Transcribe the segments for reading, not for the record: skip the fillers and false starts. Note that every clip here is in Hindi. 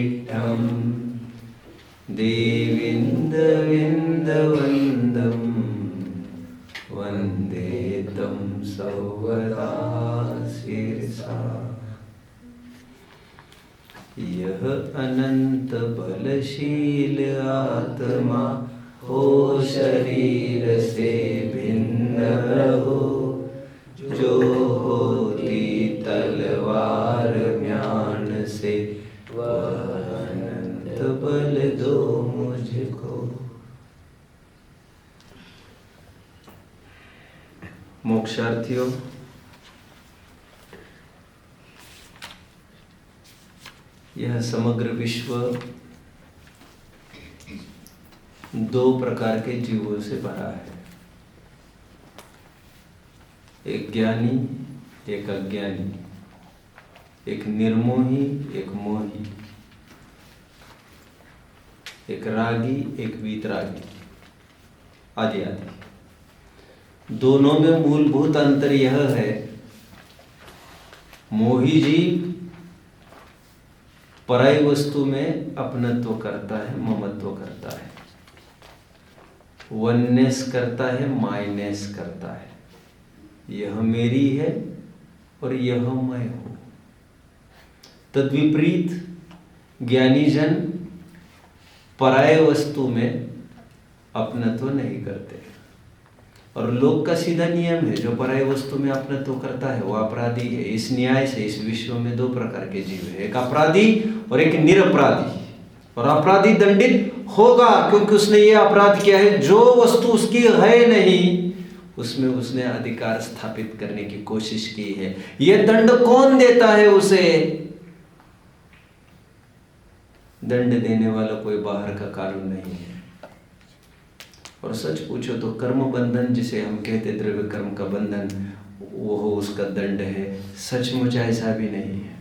विट्ठं देविन्दविन्दवन्दं वन्दे तं सर्वदा शिरसा। यह अनंत बलशील आत्मा हो शरीर से भिन्न हो, जो होती तलवार म्यान से, वह अनंत बल दो मुझको। मोक्षार्थियों, यह समग्र विश्व दो प्रकार के जीवों से भरा है, एक ज्ञानी एक अज्ञानी, एक निर्मोही एक मोही, एक रागी एक वीतरागी, आदि आदि। दोनों में मूलभूत अंतर यह है, मोही जीव पराई वस्तु में अपनत्व करता है, ममत्व करता है, वननेस करता है, माइनेस करता है। यह मेरी है और यह मैं हूं। तद्विपरीत ज्ञानी जन पराय वस्तु में अपनत्व नहीं करते। और लोक का सीधा नियम है, जो पराय वस्तु में अपनत्व करता है वो अपराधी है। इस न्याय से इस विश्व में दो प्रकार के जीव है, एक अपराधी और एक निरपराधी। और अपराधी दंडित होगा क्योंकि उसने ये अपराध किया है, जो वस्तु उसकी है नहीं उसमें उसने अधिकार स्थापित करने की कोशिश की है। यह दंड कौन देता है उसे? दंड देने वाला कोई बाहर का कानून नहीं है। और सच पूछो तो कर्म बंधन जिसे हम कहते द्रव्य कर्म का बंधन, वो उसका दंड है। सचमुच ऐसा भी नहीं है।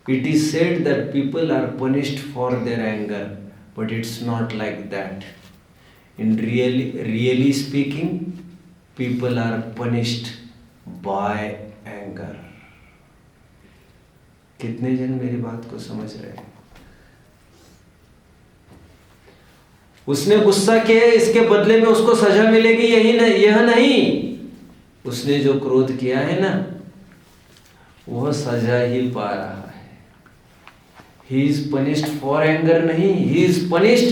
It is said that people are punished for their anger, but it's not like that. In really speaking, people are punished by anger. कितने जन मेरी बात को समझ रहे हैं? उसने गुस्सा किया, इसके बदले में उसको सजा मिलेगी यह नहीं। उसने जो क्रोध किया है ना, वह सजा ही पा रहा है। He is punished for anger नहीं, he is punished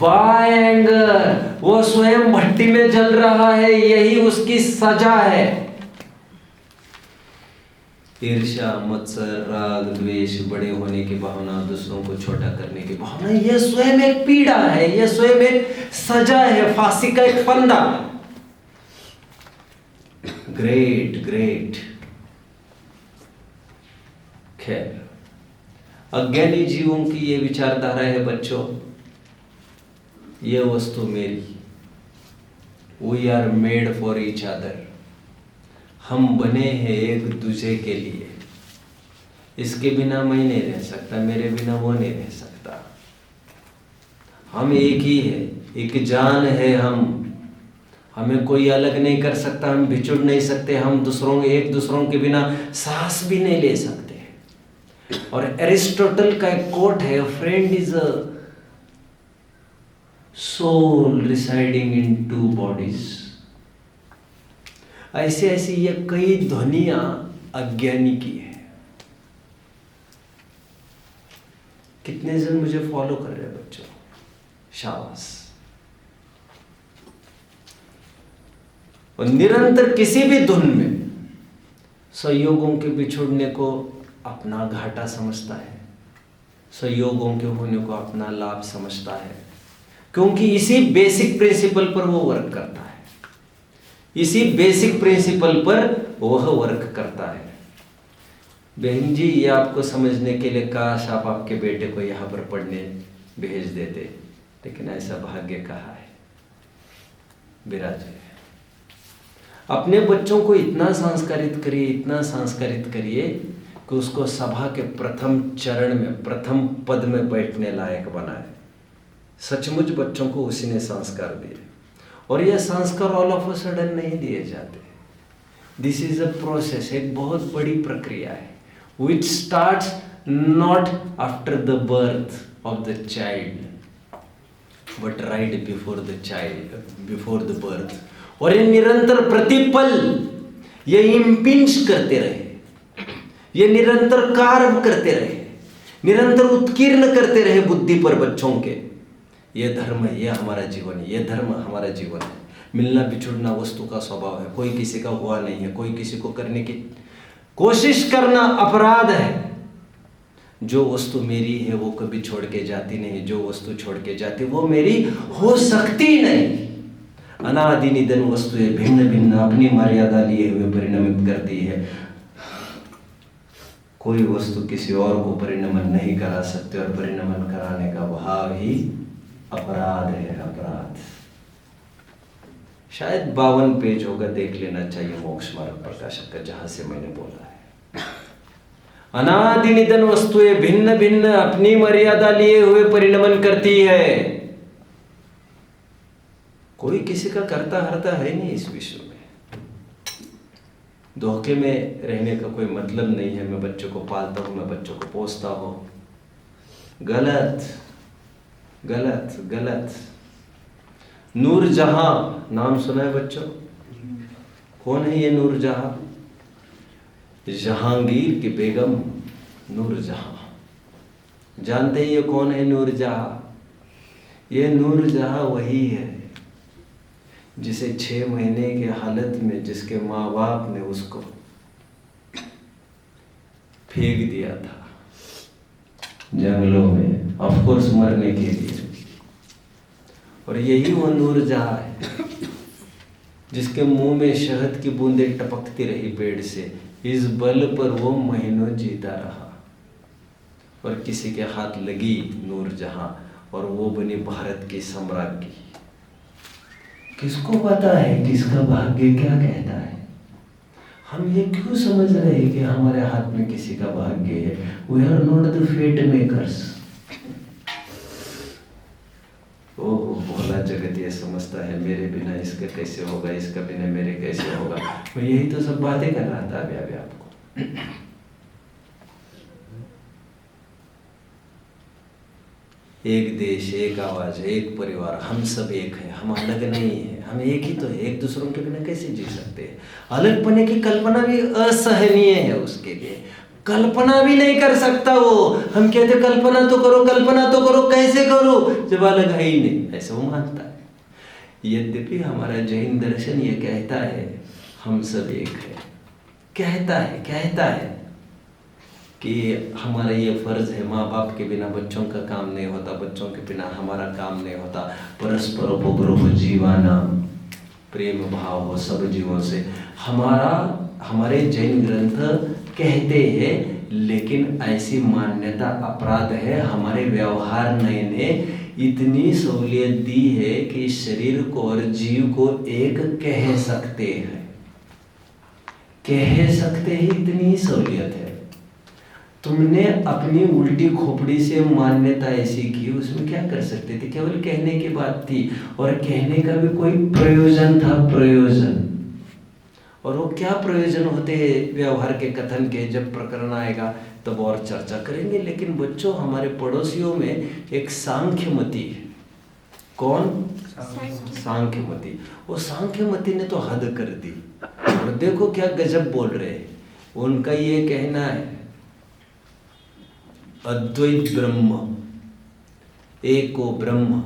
by anger. वो स्वयं भट्टी में जल रहा है, यही उसकी सजा है। ईर्ष्या, मत्सर, राग, द्वेष, बड़े होने की भावना, दूसरों को छोटा करने की भावना, यह स्वयं एक पीड़ा है, यह स्वयं एक सजा है, फांसी का एक फंदा। Great great. खैर, अज्ञानी जीवों की ये विचारधारा है बच्चों, ये वस्तु मेरी, we are made for each other. हम बने हैं एक दूसरे के लिए। इसके बिना मैं नहीं रह सकता, मेरे बिना वो नहीं रह सकता। हम एक ही है, एक जान है हम। हमें कोई अलग नहीं कर सकता, हम बिछुड़ नहीं सकते, हम एक दूसरों के बिना सांस भी नहीं ले सकते। और एरिस्टोटल का एक कोट है, friend is a soul residing in two bodies. ऐसे ऐसी ये कई ध्वनियां अज्ञानी की है। कितने जन मुझे फॉलो कर रहे हैं बच्चों? शाबाश। और निरंतर किसी भी धुन में संयोगों के बिछुड़ने को अपना घाटा समझता है, संयोगों के होने को अपना लाभ समझता है, क्योंकि इसी बेसिक प्रिंसिपल पर वो वर्क करता है। इसी बेसिक प्रिंसिपल पर वह वर्क करता है। बहन जी, ये आपको समझने के लिए काश आप आपके बेटे को यहाँ पर पढ़ने भेज देते, लेकिन ऐसा भाग्य कहाँ है। विराजे अपने बच्चों को इतना संस्कारित करिए, इतना संस्कारित करिए कि उसको सभा के प्रथम चरण में, प्रथम पद में बैठने लायक बनाए। सचमुच बच्चों को उसी ने संस्कार दिए। और यह संस्कार ऑल ऑफ अ सडन नहीं दिए जाते। दिस इज अ प्रोसेस, एक बहुत बड़ी प्रक्रिया है, विच starts not after the birth of the child, but right before the birth. और ये निरंतर प्रतिपल ये इम्पिंज करते रहे, ये निरंतर कार्य करते रहे, निरंतर उत्कीर्ण करते रहे बुद्धि पर बच्चों के। ये धर्म है, ये हमारा जीवन है, ये धर्म हमारा जीवन है। मिलना बिछुड़ना वस्तु का स्वभाव है, कोई किसी का हुआ नहीं है, कोई किसी को करने की कोशिश करना अपराध है। जो वस्तु मेरी है वो कभी छोड़ के जाती नहीं, जो वस्तु छोड़ के जाती वो मेरी हो सकती नहीं। अनादि निधन वस्तु है, भिन्न भिन्न अपनी मर्यादा लिए हुए परिणमित करती है। कोई वस्तु किसी और को परिणमन नहीं करा सकते, और परिणमन कराने का भाव ही अपराध है, अपराध। शायद 52 पेज होगा, देख लेना चाहिए मोक्ष मार्ग प्रकाशक का, जहां से मैंने बोला है। अनादि निधन वस्तुएं भिन्न भिन्न अपनी मर्यादा लिए हुए परिणमन करती है। कोई किसी का करता हरता है नहीं इस विश्व में। धोखे में रहने का कोई मतलब नहीं है। मैं बच्चों को पालता हूं, मैं बच्चों को पोसता हूं, गलत गलत गलत। नूरजहां नाम सुना है बच्चों? कौन है ये नूरजहां? जहांगीर की बेगम नूरजहां। जानते हैं ये कौन है नूरजहां? ये नूरजहां वही है जिसे 6 महीने के हालत में जिसके माँ बाप ने उसको फेंक दिया था जंगलों में, ऑफ कोर्स मरने के लिए। और यही वो नूरजहां है जिसके मुंह में शहद की बूंदें टपकती रही पेड़ से। इस बल पर वो महीनों जीता रहा, और किसी के हाथ लगी नूरजहां और वो बनी भारत की सम्राज्ञी। किसको पता है किसका भाग्य क्या कहता है? हम ये क्यों समझ रहे हैं कि हमारे हाथ में किसी का भाग्य है? We are not the fate makers. Oh, भोला जगत ये समझता है मेरे बिना इसका कैसे होगा, इसका बिना मेरे कैसे होगा। मैं यही तो सब बातें कर रहा था अभी आपको। एक देश, एक आवाज, एक परिवार, हम सब एक है, हम अलग नहीं है, हम एक ही तो है। एक दूसरों के बिना कैसे जी सकते हैं? अलग पने की कल्पना भी असहनीय है, उसके लिए कल्पना भी नहीं कर सकता वो। हम कहते कल्पना तो करो, कल्पना तो करो, कैसे करो जब अलग है ही नहीं, ऐसे वो मानता है। यद्यपि हमारा जैन दर्शन ये कहता है हम सब एक है, कहता है कि हमारा ये फर्ज है, माँ बाप के बिना बच्चों का काम नहीं होता, बच्चों के बिना हमारा काम नहीं होता। परस्पर उपद्रव जीवाना, प्रेम भाव हो सब जीवों से, हमारे जैन ग्रंथ कहते हैं। लेकिन ऐसी मान्यता अपराध है। हमारे व्यवहार ने इतनी सहूलियत दी है कि शरीर को और जीव को एक कह सकते हैं, इतनी सहूलियत है। तुमने अपनी उल्टी खोपड़ी से मान्यता ऐसी की, उसमें क्या कर सकते थे? केवल कहने की बात थी, और कहने का भी कोई प्रयोजन था, प्रयोजन। और वो क्या प्रयोजन होते हैं व्यवहार के कथन के, जब प्रकरण आएगा तब और चर्चा करेंगे। लेकिन बच्चों, हमारे पड़ोसियों में एक सांख्यमती है। कौन? सांख्यमती। वो सांख्यमती ने तो हद कर दी, और देखो क्या गजब बोल रहे हैं। उनका ये कहना है अद्वैत ब्रह्म, एको ब्रह्म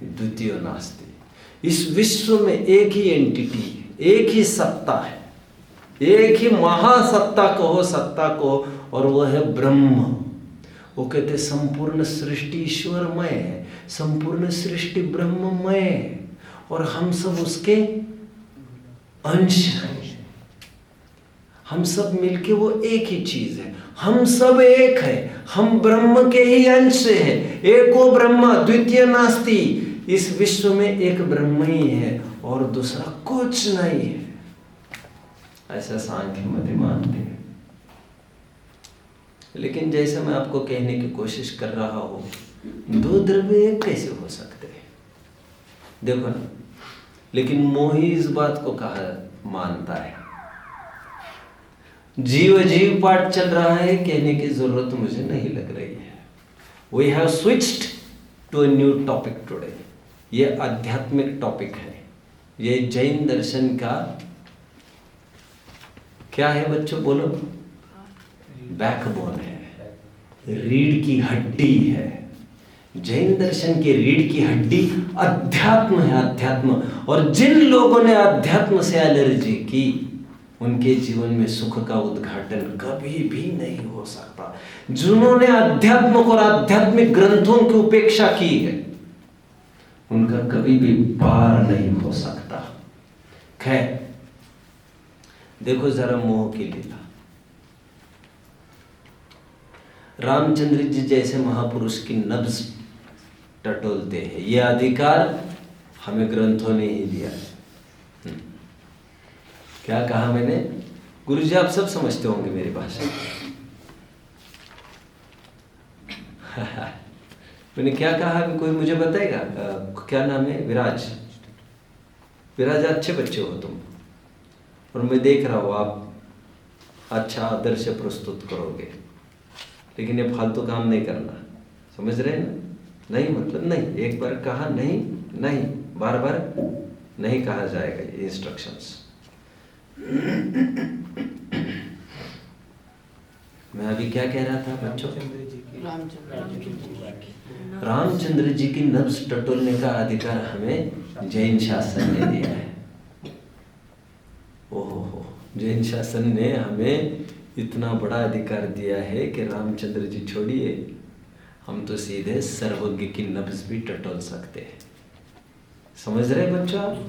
द्वितीय नास्ति। इस विश्व में एक ही एंटिटी, एक ही सत्ता है, एक ही महासत्ता कहो, सत्ता कहो, और वह है ब्रह्म। वो कहते संपूर्ण सृष्टि ईश्वरमय है, संपूर्ण सृष्टि ब्रह्ममय है, और हम सब उसके अंश हैं। हम सब मिलके वो एक ही चीज है, हम सब एक है, हम ब्रह्म के ही अंश है। एको ब्रह्म द्वितीय नास्ति। इस विश्व में एक ब्रह्म ही है और दूसरा कुछ नहीं है, ऐसा सांख्यमती मानते हैं। लेकिन जैसे मैं आपको कहने की कोशिश कर रहा हूं, दो द्रव्य एक कैसे हो सकते हैं? देखो ना, लेकिन मोही इस बात को कहा मानता है, जीव जीव पाठ चल रहा है, कहने की जरूरत मुझे नहीं लग रही है। We have switched to a new topic today. ये आध्यात्मिक टॉपिक है। ये जैन दर्शन का क्या है बच्चों, बोलो? बैकबोन है, रीढ़ की हड्डी है। जैन दर्शन की रीढ़ की हड्डी अध्यात्म है, अध्यात्म। और जिन लोगों ने अध्यात्म से एलर्जी की, उनके जीवन में सुख का उद्घाटन कभी भी नहीं हो सकता। जिन्होंने अध्यात्म और आध्यात्मिक ग्रंथों की उपेक्षा की है, उनका कभी भी पार नहीं हो सकता। खैर, देखो जरा मोह की लीला। रामचंद्र जी जैसे महापुरुष की नब्ज टटोलते हैं, यह अधिकार हमें ग्रंथों ने ही दिया है। क्या कहा मैंने? गुरुजी आप सब समझते होंगे मेरी भाषा। मैंने क्या कहा कि कोई मुझे बताएगा? क्या नाम है? विराज। विराज, अच्छे बच्चे हो तुम, और मैं देख रहा हूँ आप अच्छा आदर्श प्रस्तुत करोगे, लेकिन ये फालतू काम नहीं करना। समझ रहे हैं ना? नहीं मतलब नहीं, एक बार कहा नहीं, नहीं बार बार नहीं कहा जाएगा ये इंस्ट्रक्शंस। मैं अभी क्या कह रहा था बच्चों? रामचंद्र जी की नब्ज टटोलने का अधिकार हमें जैन शासन ने दिया है। ओहो, जैन शासन ने हमें इतना बड़ा अधिकार दिया है कि रामचंद्र जी छोड़िए, हम तो सीधे सर्वज्ञ की नब्ज भी टटोल सकते हैं। समझ रहे बच्चों आप?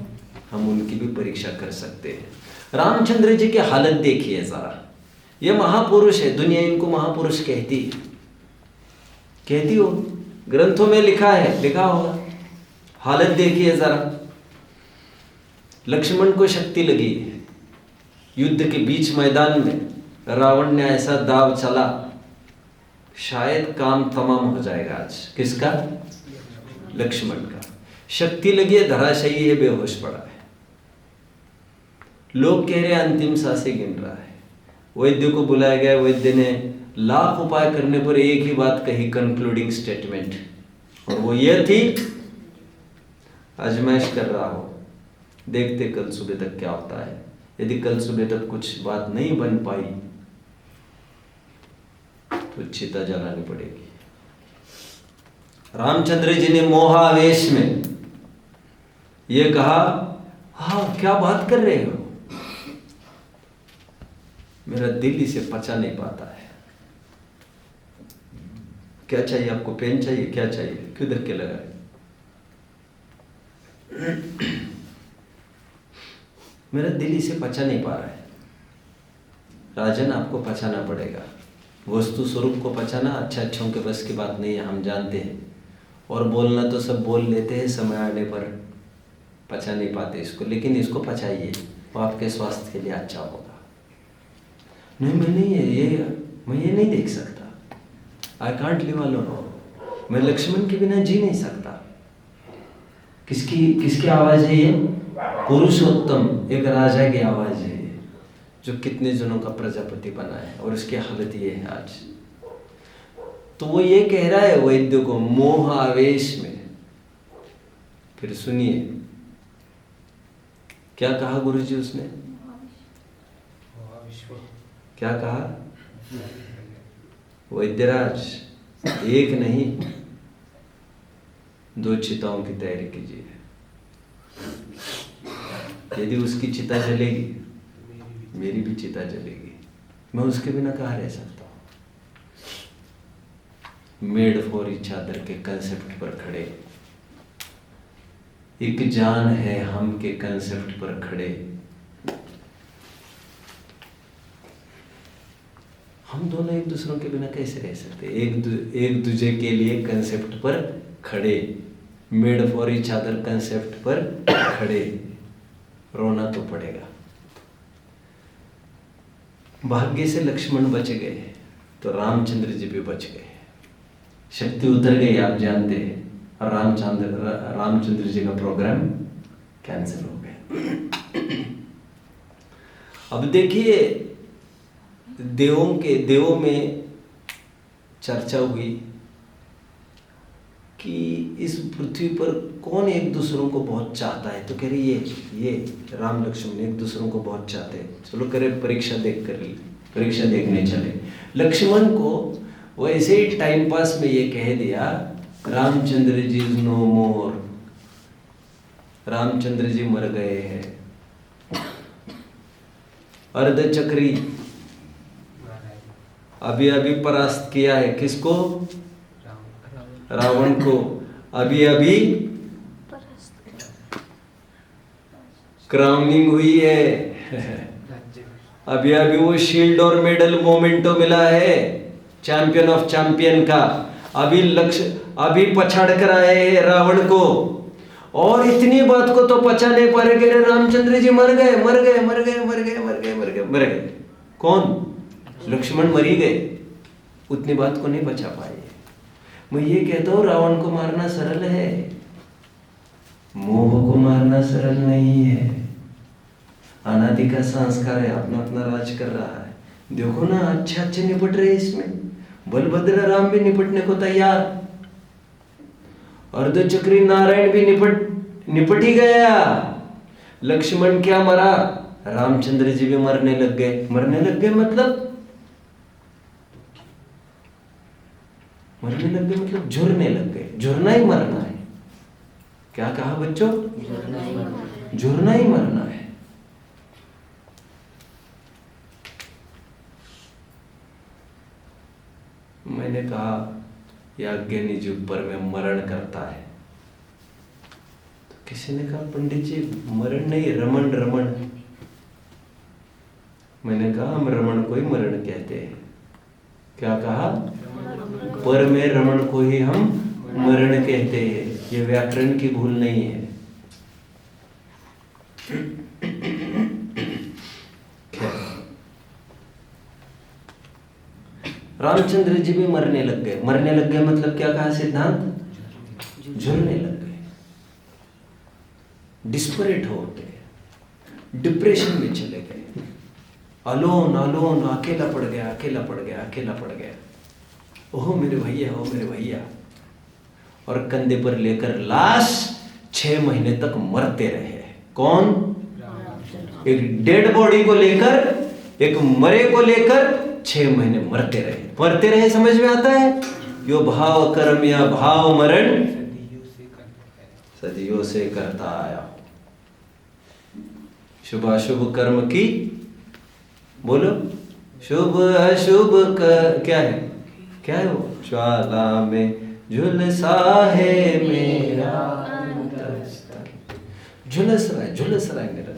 हम उनकी भी परीक्षा कर सकते हैं। रामचंद्र जी की हालत देखिए जरा। ये महापुरुष है, दुनिया इनको महापुरुष कहती है, कहती हो, ग्रंथों में लिखा है, लिखा होगा। हालत देखिए जरा। लक्ष्मण को शक्ति लगी, युद्ध के बीच मैदान में रावण ने ऐसा दाव चला, शायद काम तमाम हो जाएगा आज। किसका? लक्ष्मण का। शक्ति लगी है, धराशायी है, बेहोश पड़ा है। लोग कह रहे हैं अंतिम सांसें गिन रहा है। वैद्य को बुलाया गया, वैद्य ने लाख उपाय करने पर एक ही बात कही, कंक्लूडिंग स्टेटमेंट, और वो ये थी, आजमाइश कर रहा हो, देखते कल सुबह तक क्या होता है। यदि कल सुबह तक कुछ बात नहीं बन पाई तो चिता जलानी पड़ेगी। रामचंद्र जी ने मोहावेश में ये कहा, हाँ क्या बात कर रहे हो, मेरा दिल इसे पचा नहीं पाता है। क्या चाहिए आपको? पेन चाहिए? क्या चाहिए? क्यों धक्के लगाए? मेरा दिल इसे पचा नहीं पा रहा है। राजन, आपको पचाना पड़ेगा। वस्तु स्वरूप को पचाना अच्छा अच्छों के बस की बात नहीं है, हम जानते हैं। और बोलना तो सब बोल लेते हैं, समय आने पर पचा नहीं पाते इसको, लेकिन इसको पचाइए, वो आपके स्वास्थ्य के लिए अच्छा होगा। नहीं, मैं ये नहीं देख सकता। I can't live alone. मैं लक्ष्मण के बिना जी नहीं सकता। किसकी आवाज है ये? पुरुषोत्तम, एक राजा की आवाज है जो कितने जनों का प्रजापति बना है, और उसकी हालत ये है आज। तो वो ये कह रहा है वैद्य को मोह आवेश में। फिर सुनिए क्या कहा गुरुजी उसने? क्या कहा? वैद्यराज, एक नहीं 2 चिताओं की तैयारी कीजिए। यदि उसकी चिता जलेगी, मेरी भी चिता जलेगी। मैं उसके बिना कहाँ रह सकता हूँ? मेड फॉर ईच अदर के कंसेप्ट पर खड़े, एक जान है हम के कंसेप्ट पर खड़े। हम दोनों एक दूसरों के बिना कैसे रह सकते? एक दूसरे के लिए कंसेप्ट पर खड़े, made for each other concept पर खड़े। रोना तो पड़ेगा। भाग्य से लक्ष्मण बच गए तो रामचंद्र जी भी बच गए। शक्ति उतर गई, आप जानते हैं, और रामचंद्र जी का प्रोग्राम कैंसिल हो गया। अब देखिए देवों में चर्चा हुई कि इस पृथ्वी पर कौन एक दूसरों को बहुत चाहता है। तो कह रही ये राम लक्ष्मण एक दूसरों को बहुत चाहते हैं, चलो करे परीक्षा देखने चले। लक्ष्मण को वैसे ही टाइम पास में ये कह दिया, रामचंद्र जी नो मोर, रामचंद्र जी मर गए हैं। अर्धचक्री अभी परास्त किया है, किसको? रावण को। अभी क्राउनिंग हुई है। अभी वो शील्ड और मेडल मोमेंटो मिला है चैंपियन ऑफ चैंपियन का। अभी पछाड़ कर आए हैं रावण को, और इतनी बात को तो पचा नहीं पा रहे, रामचंद्र जी मर गए। कौन? लक्ष्मण मरी गए, उतनी बात को नहीं बचा पाए। मैं ये कहता हूं, रावण को मारना सरल है, मोह को मारना सरल नहीं है। अनादि का संस्कार है, अपना राज कर रहा है। देखो ना, अच्छे निपट रहे इसमें। बलभद्र राम भी निपटने को तैयार, अर्धचक्री नारायण भी निपट ही गया। लक्ष्मण क्या मरा? रामचंद्र जी भी मरने लग गए मतलब झुरने लग गए। झुरना ही मरना है। क्या कहा बच्चों? झुरना ही मरना है। मैंने कहा याज्ञनी जी ऊपर में मरण करता है, तो किसी ने कहा पंडित जी मरण नहीं, रमण। मैंने कहा हम रमण को ही मरण कहते हैं। क्या कहा? पर में रमण को ही हम मरण कहते हैं। ये व्याकरण की भूल नहीं है। रामचंद्र जी भी मरने लग गए मतलब क्या कहा सिद्धांत? झुरने लग गए, डिस्परेट हो गए, डिप्रेशन में चले गए। अलोन अकेला पड़ गया। ओह मेरे भैया। और कंधे पर लेकर लाश 6 महीने तक मरते रहे। कौन? एक डेड बॉडी को लेकर, एक मरे को लेकर 6 महीने मरते रहे। समझ में आता है? यो भाव कर्म या भाव मरण सदियों से करता आया। शुभ अशुभ कर्म की, बोलो, शुभ अशुभ क्या है वो? ज्वाला में झुलसा है मेरा अंतस्तन। झुलस रहा है मेरा।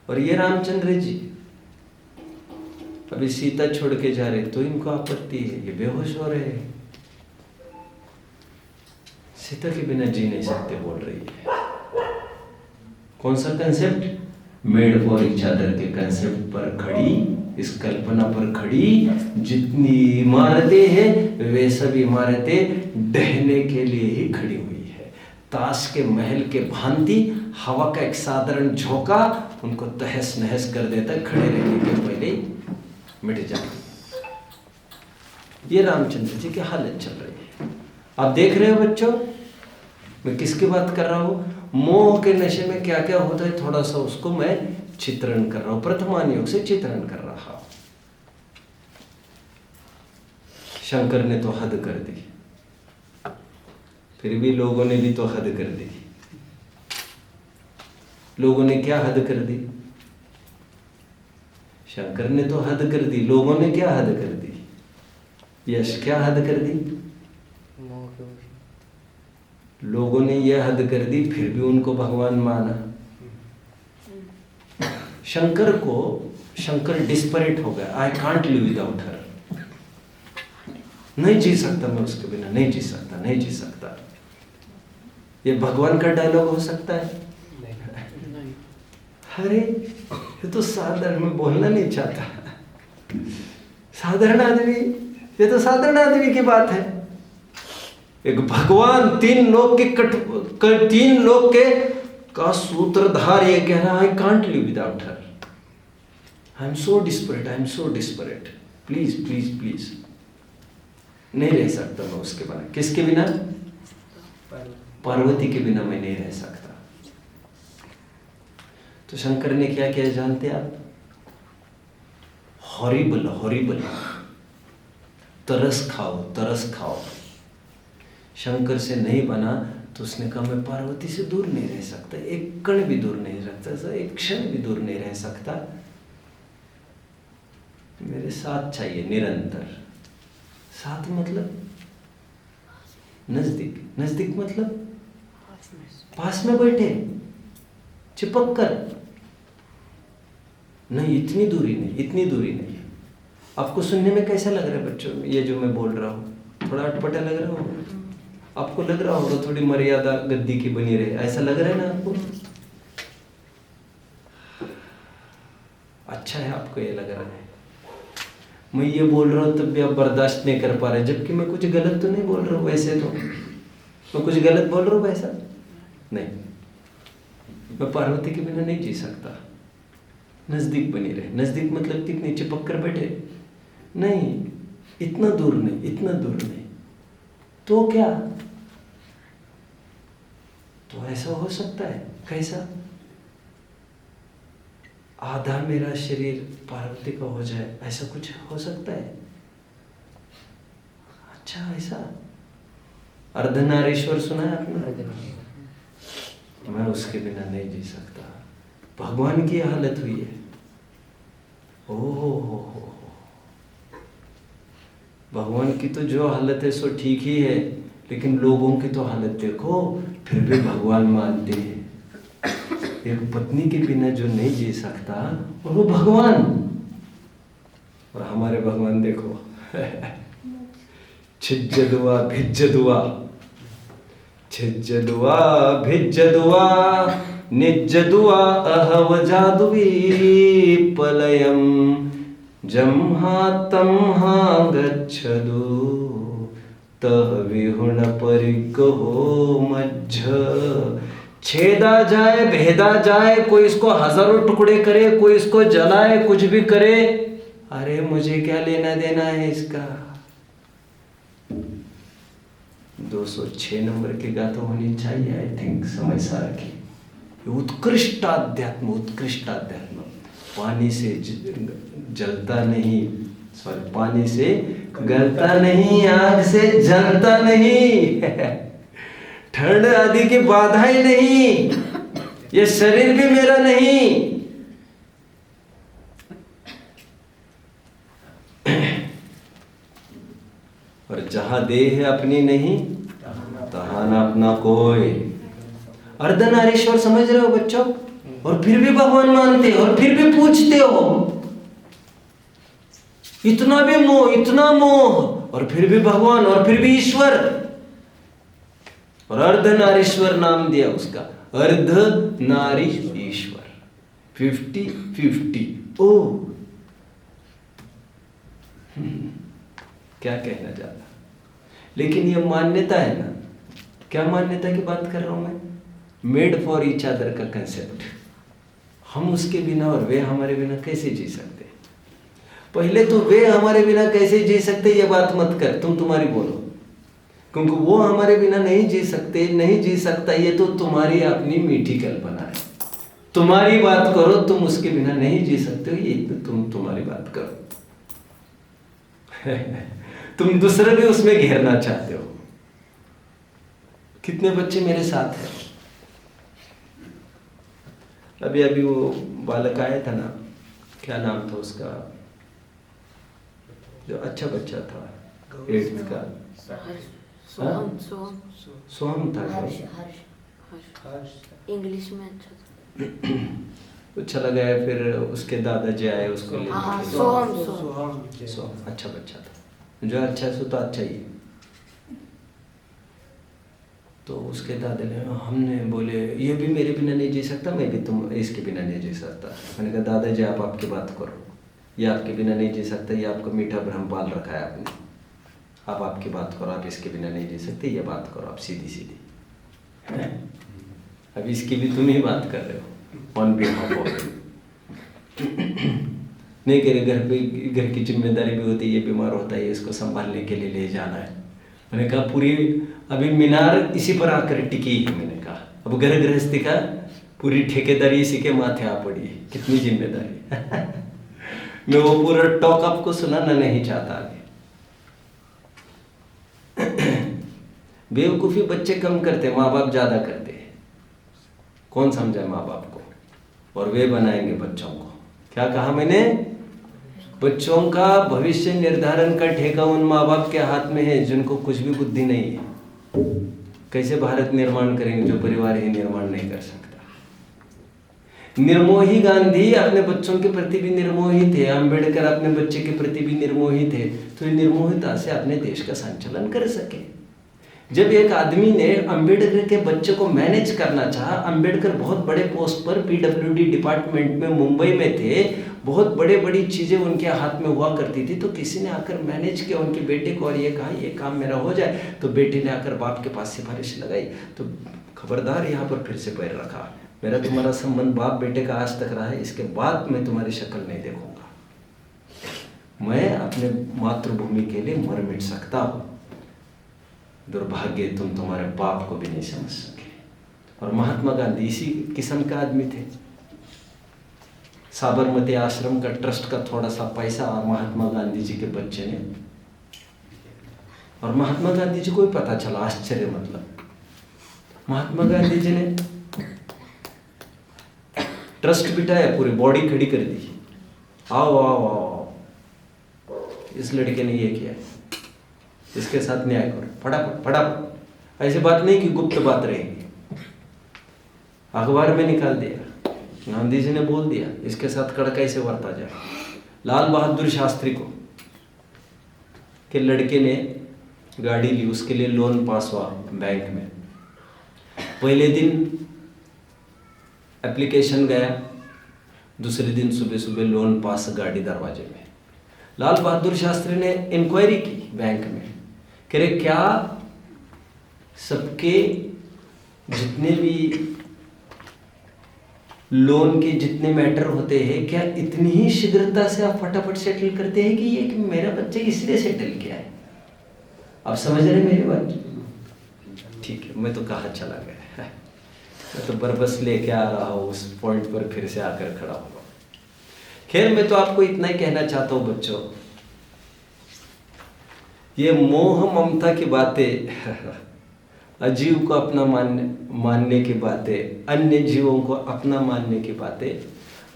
और ये रामचंद्र जी अभी सीता छोड़ के जा रहे, तो इनको आपत्ति है, ये बेहोश हो रहे हैं। सीता के बिना जी नहीं सकते बोल रही है। कौन सा concept? Made for each other के कंसेप्ट पर खड़ी, इस कल्पना पर खड़ी जितनी इमारतें हैं वे सब इमारतें ढहने के लिए ही खड़ी हुई है। ताश के महल के भांति हवा का एक साधारण झोंका उनको तहस नहस कर देता, खड़े रहने के पहले ही मिट जाती। ये रामचंद्र जी की हालत चल रही है। आप देख रहे हो बच्चों, मैं किसकी बात कर रहा हूं? मोह के नशे में क्या क्या होता है, थोड़ा सा उसको मैं चित्रण कर रहा हूं, प्रथमान योग से चित्रण कर रहा हूं। शंकर ने तो हद कर दी, फिर भी लोगों ने भी तो हद कर दी। लोगों ने क्या हद कर दी? शंकर ने तो हद कर दी, लोगों ने क्या हद कर दी? यश क्या हद कर दी? लोगों ने यह हद कर दी, फिर भी उनको भगवान माना। शंकर डिस्परेट हो गया। I can't live without her, नहीं जी सकता मैं उसके बिना, नहीं जी सकता। ये भगवान का डायलॉग हो सकता है? अरे ये तो साधारण, मैं बोलना नहीं चाहता, साधारण आदमी, ये तो साधारण आदमी की बात है। एक भगवान तीन लोक के का सूत्रधार ये कह रहा है, I can't live without her. I am so desperate, I am so desperate, please please please. नहीं रह सकता मैं उसके बिना। किसके बिना? पार्वती के बिना मैं नहीं रह सकता। तो शंकर ने क्या किया जानते आप? हॉरिबल हॉरिबल, तरस खाओ तरस खाओ। शंकर से नहीं बना तो उसने कहा मैं पार्वती से दूर नहीं रह सकता, एक कण भी दूर नहीं रह सकता, एक क्षण भी दूर नहीं रह सकता, मेरे साथ चाहिए निरंतर। साथ मतलब नजदीक, नजदीक मतलब पास में बैठे, चिपक कर नहीं, इतनी दूरी नहीं, इतनी दूरी नहीं। आपको सुनने में कैसा लग रहा है बच्चों? ये जो मैं बोल रहा हूँ थोड़ा अटपटा लग रहा हो? आपको लग रहा होगा थोड़ी मर्यादा गद्दी की बनी रहे, ऐसा लग रहा है ना आपको? अच्छा है आपको ये लग रहा है। मैं ये बोल रहा हूँ तब भी आप बर्दाश्त नहीं कर पा रहे, जबकि मैं कुछ गलत तो नहीं बोल रहा हूँ। वैसे तो मैं कुछ गलत बोल रहा हूँ वैसा नहीं। मैं पार्वती के बिना नहीं जी सकता। नजदीक बनी रहे, नजदीक मतलब कितनी चिपक कर बैठे नहीं, इतना दूर नहीं, इतना दूर नहीं। तो क्या? तो ऐसा हो सकता है? कैसा? आधा मेरा शरीर पार्वती का हो जाए, ऐसा कुछ हो सकता है? अच्छा ऐसा? अर्धनारीश्वर सुना है आपने? मैं उसके बिना नहीं जी सकता। भगवान की हालत हुई है। हो भगवान की तो जो हालत है सो ठीक ही है, लेकिन लोगों की तो हालत देखो, फिर भी भगवान मानते हैं। एक पत्नी के बिना जो नहीं जी सकता और वो भगवान, और हमारे भगवान देखो छिज्जदुआ भिज्जदुआ, छिज्जदुआ भिज्जदुआ निज्जदुआ अहवजादुवी पलयम जम्हा तम्हा गच्छदु तह विहुण परिगहो मज्झ। छेदा जाए भेदा जाए, कोई इसको हजारों टुकड़े करे, कोई इसको जलाए, कुछ भी करे, अरे मुझे क्या लेना देना है इसका। 206 नंबर की गाथा होनी चाहिए आई थिंक समय सारा की। उत्कृष्ट अध्यात्म, उत्कृष्ट अध्यात्म। पानी से जलता नहीं, सॉरी पानी से गलता नहीं, आग से जलता नहीं ठंड आदि की बाधाएं नहीं, ये शरीर भी मेरा नहीं। और जहां देह अपनी नहीं तहां ना अपना कोई। अर्धनारीश्वर समझ रहे हो बच्चों? और फिर भी भगवान मानते हो, और फिर भी पूछते हो। इतना भी मोह, इतना मोह, और फिर भी भगवान, और फिर भी ईश्वर। और अर्धनारीश्वर नाम दिया उसका, अर्धनारी ईश्वर। 50-50। ओ क्या कहना चाहता। लेकिन ये मान्यता है ना, क्या मान्यता की बात कर रहा हूं मैं? मेड फॉर ईच अदर का कंसेप्ट। हम उसके बिना और वे हमारे बिना कैसे जी सकते? पहले तो वे हमारे बिना कैसे जी सकते ये बात मत कर, तुम तुम्हारी बोलो। क्योंकि वो हमारे बिना नहीं जी सकते, नहीं जी सकता, ये तो तुम्हारी अपनी मीठी कल्पना है। तुम्हारी बात करो, तुम उसके बिना नहीं जी सकते हो, ये तुम तुम्हारी बात करो तुम दूसरे भी उसमें घेरना चाहते हो। कितने बच्चे मेरे साथ हैं? अभी अभी वो बालक आया था ना, क्या नाम था उसका, जो अच्छा बच्चा था 8th का? सोहम था। इंग्लिश में अच्छा लगा है। फिर उसके दादाजी आए उसको लेने। सोहम अच्छा बच्चा था, जो अच्छा सो तो अच्छा ही। तो उसके दादा ने, हमने बोले ये भी मेरे बिना नहीं जी सकता, मैं भी तुम इसके बिना नहीं जी सकता। मैंने कहा दादाजी आप आपकी बात करो, ये आपके बिना नहीं जी सकता, ये आपको मीठा भ्रम पाल रखा है आपने। आप आपकी बात करो, आप इसके बिना नहीं जी सकते, ये बात करो आप सीधी सीधी। अब इसकी भी तुम ही बात कर रहे हो ऑन बिहाफ ऑफ। नहीं कह रहे घर पे घर की जिम्मेदारी भी होती है, ये बीमार होता है, इसको संभालने के लिए ले जाना है। मैंने कहा पूरी अभी मीनार इसी पर आकर टिकी है। मैंने कहा अब घर गृहस्थी का पूरी ठेकेदारी इसी के माथे आ पड़ी है, कितनी जिम्मेदारी। मैं वो पूरा टॉक आपको सुनाना नहीं चाहता आगे। बेवकूफ़ी बच्चे कम करते, माँ बाप ज़्यादा करते हैं। कौन समझाए माँ बाप को? और वे बनाएंगे बच्चों को। क्या कहा मैंने? बच्चों का भविष्य निर्धारण का ठेका उन माँ बाप के हाथ में है जिनको कुछ भी बुद्धि नहीं है। कैसे भारत निर्माण करेंगे जो परिवार ही निर्माण नहीं कर सकता? निर्मोही गांधी अपने बच्चों के प्रति भी निर्मोही थे, अंबेडकर अपने बच्चे के प्रति भी निर्मोही थे, तो ये निर्मोहिता से अपने देश का संचालन कर सके। जब एक आदमी ने अंबेडकर के बच्चे को मैनेज करना चाहा, अंबेडकर बहुत बड़े पोस्ट पर पीडब्ल्यूडी डिपार्टमेंट में मुंबई में थे, बहुत बड़ी चीज़ें उनके हाथ में हुआ करती थी, तो किसी ने आकर मैनेज किया उनके बेटे को और ये कहा ये काम मेरा हो जाए। तो बेटे ने आकर बाप के पास सिफारिश लगाई, तो खबरदार यहाँ पर फिर से पैर रखा, मेरा तुम्हारा संबंध बाप बेटे का आज तक रहा है, इसके बाद मैं तुम्हारी शक्ल नहीं देखूंगा। मैं अपने मातृभूमि के लिए मर मिट सकता हूँ, दुर्भाग्य तुम तुम्हारे बाप को भी नहीं समझ सके। और महात्मा गांधी इसी किस्म का आदमी थे। साबरमती आश्रम का ट्रस्ट का थोड़ा सा पैसा और महात्मा गांधी जी के बच्चे ने, और महात्मा गांधी जी को भी पता चला, आश्चर्य मतलब महात्मा गांधी जी ने ट्रस्ट बिठाया, पूरी बॉडी खड़ी कर दी, आओ आओ आओ, इस लड़के ने ये किया, इसके साथ न्याय करो, फटाफट फटाफट। ऐसी बात नहीं कि गुप्त बात रहेगी, अखबार में निकाल दिया, गांधी जी ने बोल दिया इसके साथ कड़काई से बरता जाए। लाल बहादुर शास्त्री को के लड़के ने गाड़ी ली, उसके लिए लोन पास हुआ बैंक में। पहले दिन एप्लीकेशन गया, दूसरे दिन सुबह सुबह लोन पास गाड़ी दरवाजे में। लाल बहादुर शास्त्री ने इंक्वायरी की बैंक में, कह रहे क्या सबके जितने भी लोन के जितने मैटर होते हैं, क्या इतनी ही शीघ्रता से आप फटाफट सेटल करते हैं कि ये कि मेरा बच्चा इसलिए सेटल किया है? आप समझ रहे मेरी बात? ठीक है, मैं तो कहाँ चला गया, मैं तो बरबस लेके आ रहा हूँ उस पॉइंट पर, फिर से आकर खड़ा हुआ। खैर, मैं तो आपको इतना ही कहना चाहता हूँ बच्चों, ये मोह ममता की बातें, अजीव को अपना मानने की बातें, अन्य जीवों को अपना मानने की बातें,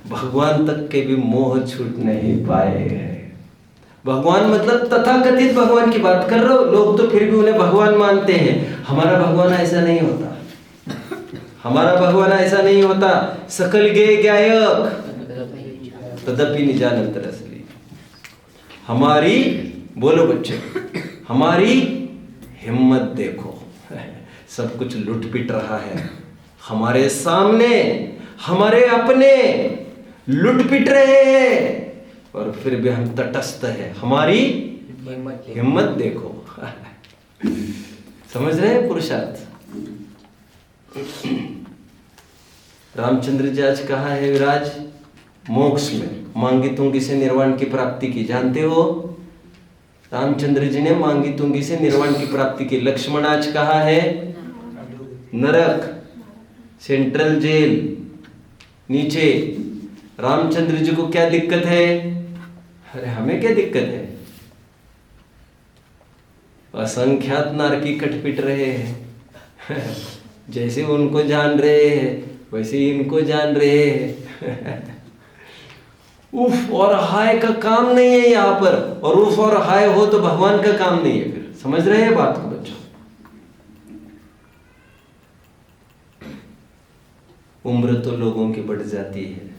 भगवान तक के भी मोह छूट नहीं पाए हैं। भगवान मतलब तथाकथित भगवान की बात कर रहा हूं, लोग तो फिर भी उन्हें भगवान मानते हैं। हमारा भगवान ऐसा नहीं होता, हमारा भगवान ऐसा नहीं होता। सकल गे गायक तदपि निजानंतर असली। हमारी, बोलो बच्चे, हमारी हिम्मत देखो, सब कुछ लुट पिट रहा है हमारे सामने, हमारे अपने लुट पिट रहे हैं और फिर भी हम तटस्थ है। हमारी हिम्मत देखो। समझ रहे हैं पुरुषार्थ? रामचंद्र जी आज कहा है विराज, मोक्ष में मांगी तुंगी से निर्वाण की प्राप्ति की, जानते हो? रामचंद्र जी ने मांगी तुंगी से निर्वाण की प्राप्ति की। लक्ष्मण आज कहा है नरक, सेंट्रल जेल, नीचे। रामचंद्र जी को क्या दिक्कत है? अरे हमें क्या दिक्कत है? असंख्यात नारकी कटपिट रहे हैं। जैसे उनको जान रहे हैं वैसे इनको जान रहे हैं। उफ और हाय का काम नहीं है यहाँ पर, और उफ और हाय हो तो भगवान का काम नहीं है। फिर समझ रहे हैं बात को बच्चों? उम्र तो लोगों की बढ़ जाती है,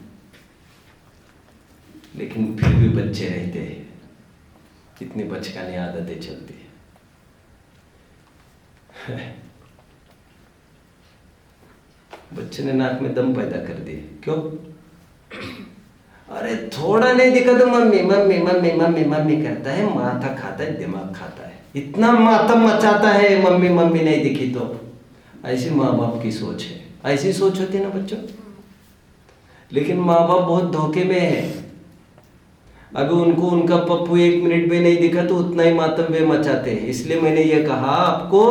लेकिन फिर भी बच्चे रहते हैं। कितनी बचकानी आदतें चलती है। बच्चे ने नाक में दम पैदा कर दिए। क्यों? अरे थोड़ा नहीं दिखा तो mummy mummy mummy mummy mummy करता है, माथा खाता है, दिमाग खाता है, इतना मातम मचाता है मम्मी मम्मी नहीं दिखी तो। ऐसी माँ बाप की सोच है, ऐसी सोच होती है ना बच्चों। लेकिन माँ बाप बहुत धोखे में है। अभी उनको उनका पप्पू 1 मिनट भी नहीं दिखा तो उतना ही मातम वे मचाते हैं। इसलिए मैंने ये कहा आपको,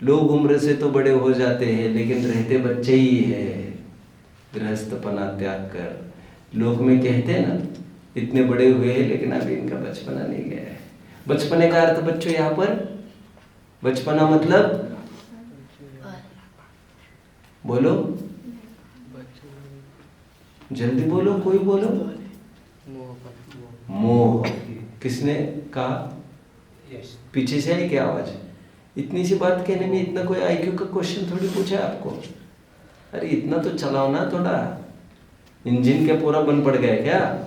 लोग उम्र से तो बड़े हो जाते हैं लेकिन रहते बच्चे ही है। गृहस्थपना त्याग कर। लोग में कहते हैं ना, इतने बड़े हुए हैं लेकिन अभी इनका बचपना नहीं गया है। बचपने का अर्थ बच्चों यहाँ पर, बचपना मतलब बोलो, जल्दी बोलो, कोई बोलो। मोह। किसने कहा? पीछे से आई क्या आवाज? इतनी सी बात कहने में इतना कोई आईक्यू का क्वेश्चन थोड़ी पूछा आपको? अरे इतना तो चलाओ ना, थोड़ा इंजन क्या पूरा बंद पड़ गया क्या?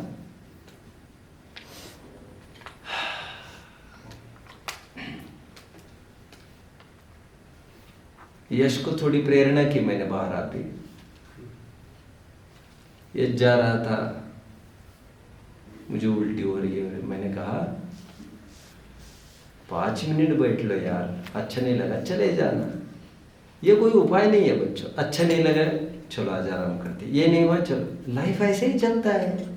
यश को थोड़ी प्रेरणा की मैंने बाहर आती। यश जा रहा था, मुझे उल्टी हो रही है, मैंने कहा 5 मिनट बैठ लो यार, अच्छा नहीं लगा चले जाना। ये कोई उपाय नहीं है बच्चों। अच्छा नहीं लगा चलो आज आराम करते, ये नहीं हुआ चलो। लाइफ ऐसे ही चलता है,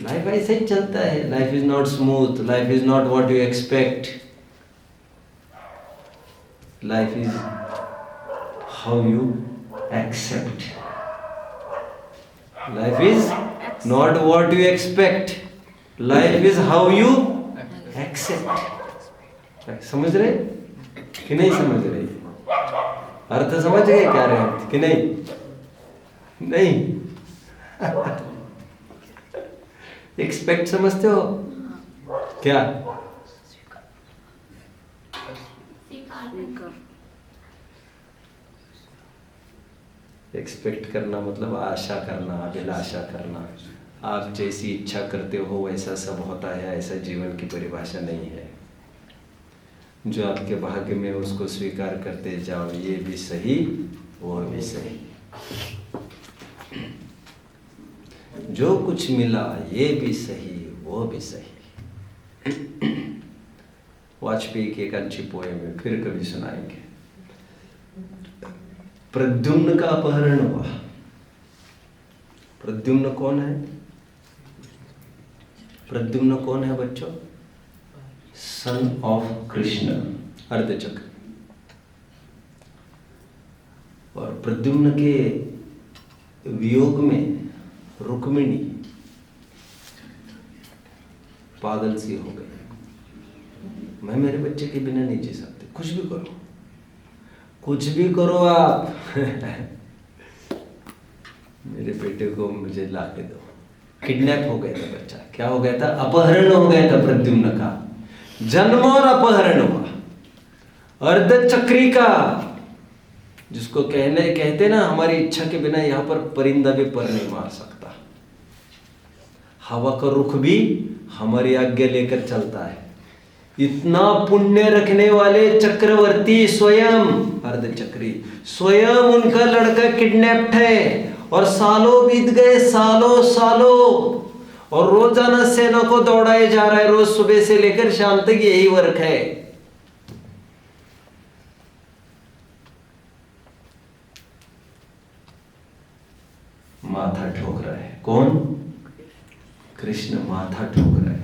लाइफ ऐसे ही चलता है। Life is not smooth, life is not what you expect. Life is how you accept. Life is not what you expect, life is how you accept. समझ रहे कि नहीं समझ रहे? अर्थ समझ गए क्या रहे अर्थ कि नहीं? नहीं एक्सपेक्ट समझते हो क्या? एक्सपेक्ट करना मतलब आशा करना, अभिलाषा करना। आप जैसी इच्छा करते हो वैसा सब होता है, ऐसा जीवन की परिभाषा नहीं है। जो आपके भाग्य में उसको स्वीकार करते जाओ, ये भी सही वो भी सही। जो कुछ मिला ये भी सही वो भी सही। वाजपेयी की एक अच्छी पोएम है, फिर कभी सुनाएंगे। प्रद्युम्न का अपहरण हुआ। प्रद्युम्न कौन है? प्रद्युम्न कौन है बच्चों? सन ऑफ कृष्ण, अर्धचक्र। और प्रद्युम्न के वियोग में रुक्मिणी पागल सी हो गई। मैं मेरे बच्चे के बिना नहीं जी सकती, कुछ भी करो, कुछ भी करो आप मेरे बेटे को मुझे ला के दो। किडनैप हो गया था बच्चा। क्या हो गया था? अपहरण हो गया था प्रद्युम्न का। जन्म और अपहरण हुआ। अर्धचक्री का, जिसको कहते ना, हमारी इच्छा के बिना यहां पर परिंदा भी पर नहीं मार सकता। हवा का रुख भी हमारी आज्ञा लेकर चलता है। इतना पुण्य रखने वाले चक्रवर्ती स्वयं, अर्धचक्री स्वयं, उनका लड़का किडनैप्ड है और सालों बीत गए, सालों सालों, और रोजाना सेना को दौड़ाए जा रहा है। रोज सुबह से लेकर शाम तक यही वर्क है। माथा ठोक रहा है। कौन? कृष्ण माथा ठोक रहा है।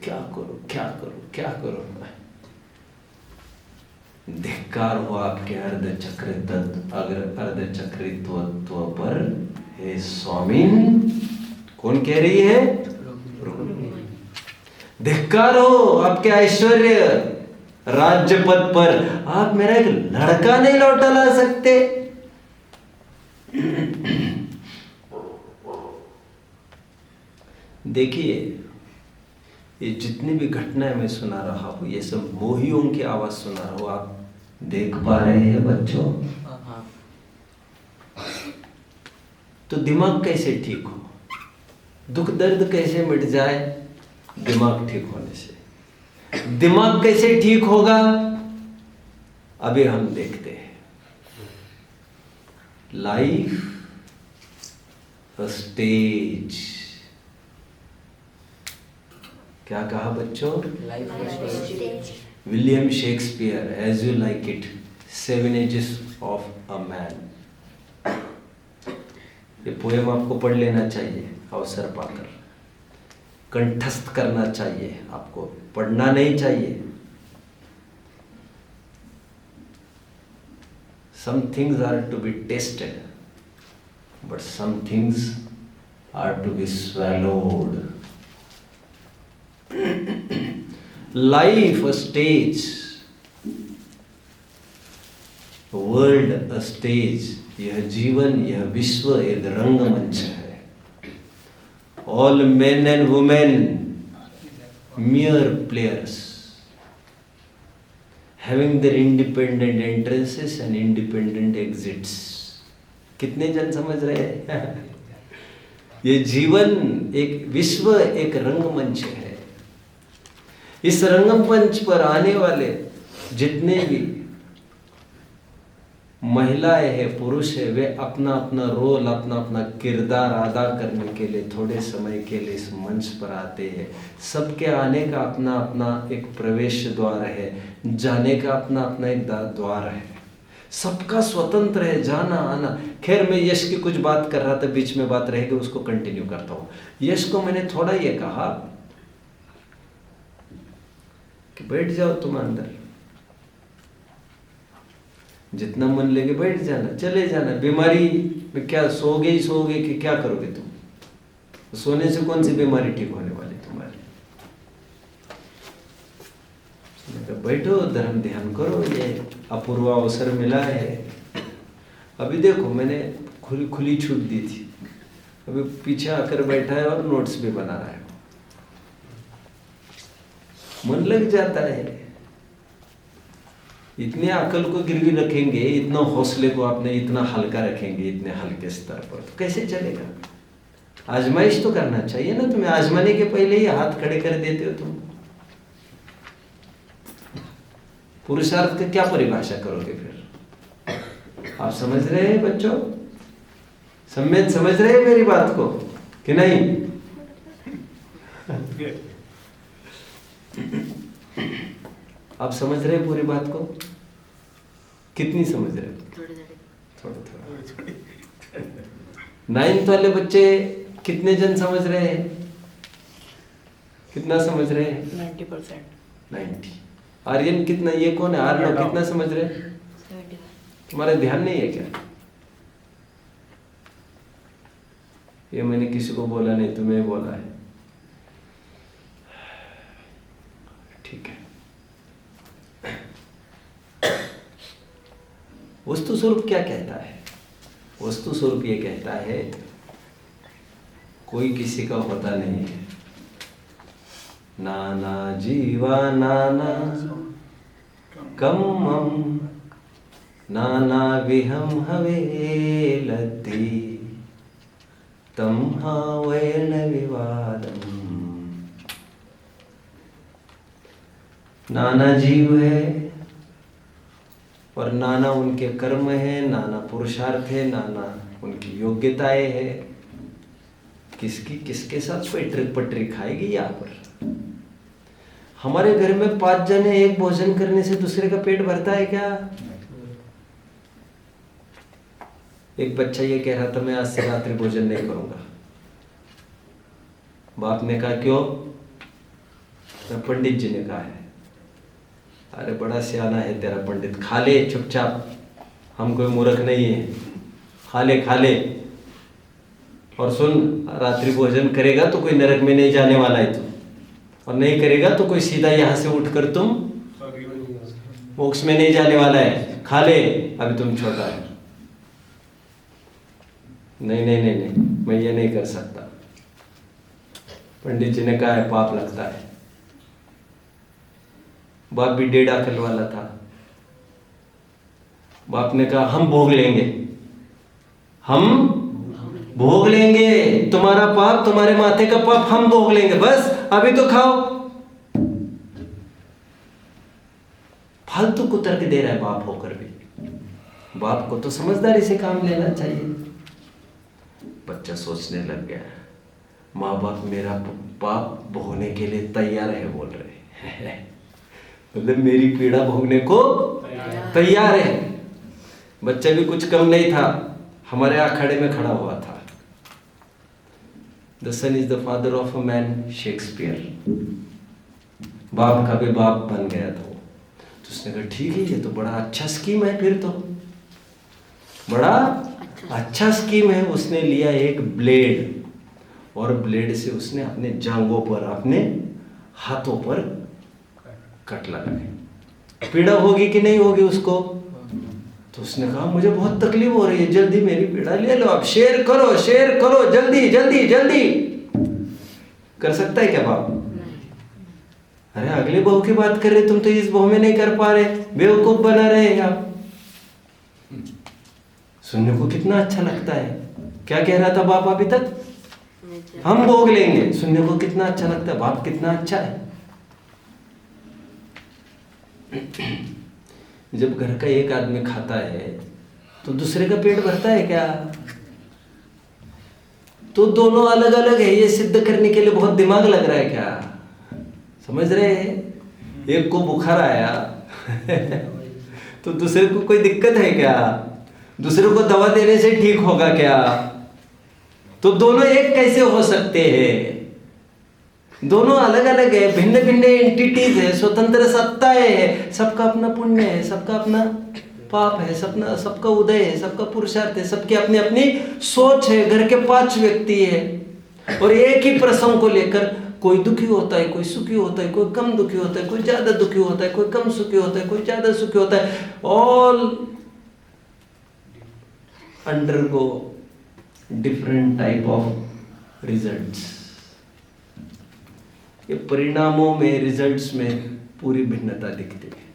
क्या करो क्या करो क्या करो। धिक्कार हो आपके अर्धचक्रित्व पर हे स्वामिन। कौन कह रही है? धिक्कार हो आपके ऐश्वर्य राज्य पद पर। आप मेरा एक लड़का नहीं लौटा ला सकते? देखिए, ये जितनी भी घटनाएं मैं सुना रहा हूं, ये सब मोहियों की आवाज सुना रहा हूं। आप देख पा रहे हैं बच्चों? तो दिमाग कैसे ठीक हो? दुख दर्द कैसे मिट जाए? दिमाग ठीक होने से। दिमाग कैसे ठीक होगा? अभी हम देखते हैं। Life stage. क्या कहा बच्चों? William Shakespeare, as you like it, 7 ages of a man. ये पोएम आपको पढ़ लेना चाहिए अवसर पाकर, कंठस्थ करना चाहिए आपको, पढ़ना नहीं चाहिए। Some things are to be tasted, but some things are to be swallowed. Life a stage, world a stage. यह जीवन, यह विश्व एक रंगमंच है। All men and women mere players, having their independent entrances and independent exits. कितने जन समझ रहे हैं? ये जीवन एक विश्व एक रंगमंच है। इस रंगमंच पर आने वाले जितने भी महिलाएं हैं, पुरुष है, वे अपना अपना रोल, अपना अपना किरदार अदा करने के लिए थोड़े समय के लिए इस मंच पर आते हैं। सबके आने का अपना अपना एक प्रवेश द्वार है, जाने का अपना अपना एक द्वार है। सबका स्वतंत्र है जाना आना। खैर, मैं यश की कुछ बात कर रहा था, बीच में बात रहेगी, उसको कंटिन्यू करता हूँ। यश को मैंने थोड़ा ये कहा कि बैठ जाओ तुम अंदर, जितना मन लेके बैठ जाना, चले जाना। बीमारी में क्या सोओगे ही सोओगे कि क्या करोगे तुम? सोने से कौन सी बीमारी ठीक होने वाली तुम्हारी? बैठो, धर्म ध्यान करो, ये अपूर्व अवसर मिला है। अभी देखो, मैंने खुली छूट दी थी, अभी पीछे आकर बैठा है और नोट्स भी बना रहा है। मन लग जाता है। इतने अकल को गिरवी रखेंगे, इतना हौसले को आपने इतना हल्का रखेंगे, इतने हल्के स्तर पर, तो कैसे चलेगा? आजमाइश तो करना चाहिए ना तुम्हें। आजमाने के पहले ही हाथ खड़े कर देते हो तुम। पुरुषार्थ की क्या परिभाषा करोगे फिर? आप समझ रहे हैं बच्चों? सम्यक समझ रहे हैं मेरी बात को कि नहीं? आप समझ रहे हैं पूरी बात को? कितनी समझ रहे हो? थोड़ा। 9th वाले बच्चे कितने जन समझ रहे हैं? कितना समझ रहे हैं? 90%। 90। आर्यन कितना? ये कौन है? आर्यन कितना समझ रहे हैं? 75। तुम्हारा ध्यान नहीं है क्या? ये मैंने किसी को बोला नहीं, तुम्हें बोला है। ठीक है। वस्तु स्वरूप क्या कहता है? वस्तु स्वरूप ये कहता है कोई किसी का होता नहीं है। नाना जीवा नाना कम्मम नाना विहम हवेलति तम हावैन विवादम। नाना जीव है और नाना उनके कर्म है, नाना पुरुषार्थ है, नाना उनकी योग्यताएं है। किसकी किसके साथ कोई ट्रिक पटरी खाएगी? यहाँ पर हमारे घर में 5 जने एक भोजन करने से दूसरे का पेट भरता है क्या? एक बच्चा ये कह रहा था मैं आज से रात्रि भोजन नहीं करूंगा। बाप ने कहा क्यों? पंडित जी ने कहा है। अरे बड़ा सियाना है तेरा पंडित, खा ले चुपचाप, हम कोई मूर्ख नहीं है, खा ले खा ले। और सुन, रात्रि भोजन करेगा तो कोई नरक में नहीं जाने वाला है तू, और नहीं करेगा तो कोई सीधा यहाँ से उठकर तुम मोक्ष में नहीं जाने वाला है। खा ले, अभी तुम छोटा है। नहीं नहीं नहीं नहीं, मैं ये नहीं कर सकता। पंडित जी ने कहा है पाप लगता है। बाप भी 1.5 अकल वाला था। बाप ने कहा हम भोग लेंगे, हम भोग लेंगे, तुम्हारा पाप, तुम्हारे माथे का पाप हम भोग लेंगे, बस अभी तो खाओ। फालतू को तर्क दे रहा है बाप होकर भी। बाप को तो समझदारी से काम लेना चाहिए। बच्चा सोचने लग गया, माँ बाप मेरा पाप भोगने के लिए तैयार है बोल रहे मतलब मेरी पीड़ा भोगने को तैयार है। बच्चा भी कुछ कम नहीं था, हमारे अखाड़े में खड़ा हुआ था। The sun is the father of a man, Shakespeare. बाप का भी बाप बन गया था वो। तो उसने कहा ठीक है, ये तो बड़ा अच्छा स्कीम है, फिर तो बड़ा अच्छा स्कीम है। उसने लिया एक ब्लेड और ब्लेड से उसने अपने जांघों पर, अपने हाथों पर कट लगाए। पीड़ा होगी कि नहीं होगी उसको? तो उसने कहा मुझे बहुत तकलीफ हो रही है, जल्दी मेरी पीड़ा ले लो, आप शेयर करो, शेयर करो, जल्दी जल्दी जल्दी। कर सकता है क्या बाप? अरे अगले बहू की बात कर रहे, तुम तो इस बहू में नहीं कर पा रहे, बेवकूफ बना रहे आप। सुनने को कितना अच्छा लगता है। क्या कह रहा था बाप अभी तक? हम भोग लेंगे। सुनने को कितना अच्छा लगता है, बाप कितना अच्छा है। जब घर का एक आदमी खाता है तो दूसरे का पेट भरता है क्या? तो दोनों अलग अलग है, ये सिद्ध करने के लिए बहुत दिमाग लग रहा है क्या? समझ रहे हैं? एक को बुखार आया तो दूसरे को कोई दिक्कत है क्या? दूसरे को दवा देने से ठीक होगा क्या? तो दोनों एक कैसे हो सकते हैं? दोनों अलग अलग है, भिन्न भिन्न एंटिटीज है, स्वतंत्र सत्ताएं है। सबका अपना पुण्य है, सबका अपना पाप है, सबका उदय है, सबका पुरुषार्थ है, सबकी अपनी अपनी सोच है। घर के 5 व्यक्ति है और एक ही प्रसंग को लेकर कोई दुखी होता है, कोई सुखी होता है, कोई कम दुखी होता है, कोई ज्यादा दुखी होता है, कोई कम सुखी होता है, कोई ज्यादा सुखी होता है। All undergo different type of results. ये परिणामों में, रिजल्ट्स में पूरी भिन्नता दिखती है।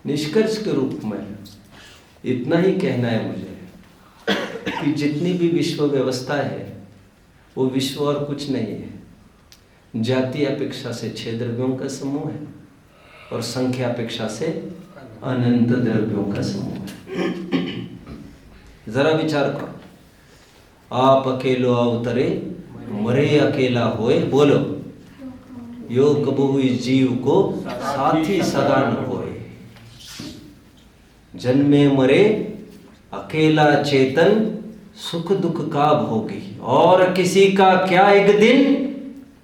निष्कर्ष के रूप में इतना ही कहना है मुझे कि जितनी भी विश्व व्यवस्था है वो विश्व और कुछ नहीं है। जाति अपेक्षा से 6 द्रव्यों का समूह है और संख्या अपेक्षा से अनंत द्रव्यों का समूह है। जरा विचार करो, आप अकेलो अवतरे, मरे अकेला होए, बोलो यो कबहु इस जीव को साथी सगा न होए। जन्मे मरे अकेला चेतन, सुख दुख का भोगी, और किसी का क्या एक दिन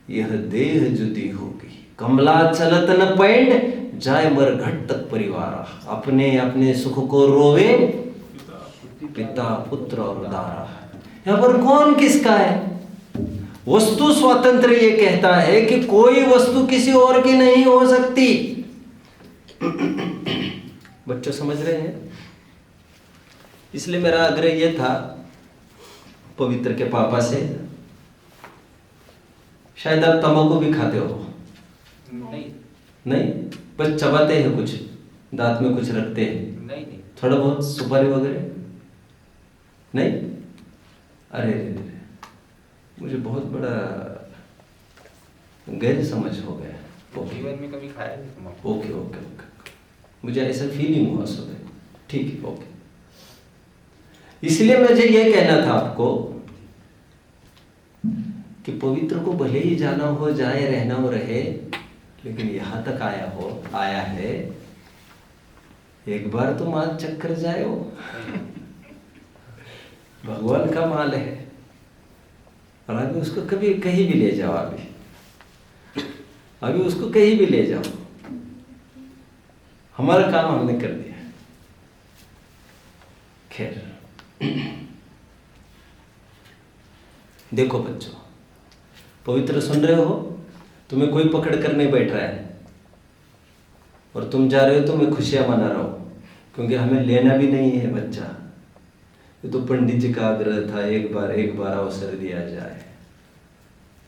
यह देह जुदी होगी। कमला चलत न पैंड, जाय मर घट तक परिवार। अपने अपने सुख को रोवे पिता पुत्र और दारा। यहां पर कौन किसका है? वस्तु स्वतंत्र ये कहता है कि कोई वस्तु किसी और की नहीं हो सकती। बच्चों समझ रहे हैं? इसलिए मेरा आग्रह यह था पवित्र के पापा से, शायद आप तंबाकू भी खाते हो? नहीं, बस चबाते हैं, कुछ दांत में कुछ रखते हैं? नहीं। थोड़ा बहुत सुपारी वगैरह? नहीं। अरे मुझे बहुत बड़ा गैर समझ हो गया। जीवन में कभी खाया नहीं? ओके ओके ओके, मुझे ऐसा फीलिंग हुआ सुबह। ठीक है, ओके। इसलिए मुझे ये कहना था आपको कि पवित्र को भले ही जाना हो जाए, रहना हो रहे, लेकिन यहां तक आया है, एक बार तो माल चक्कर जाए वो। भगवान का माल है और अभी उसको कभी कहीं भी ले जाओ, अभी उसको कहीं भी ले जाओ। हमारा काम हमने कर दिया। खैर, देखो बच्चों, पवित्र सुन रहे हो, तुम्हें कोई पकड़ कर नहीं बैठ रहा है और तुम जा रहे हो तो मैं खुशियां मना रहा हूं, क्योंकि हमें लेना भी नहीं है बच्चा। ये तो पंडित जी का आग्रह था, एक बार अवसर दिया जाए,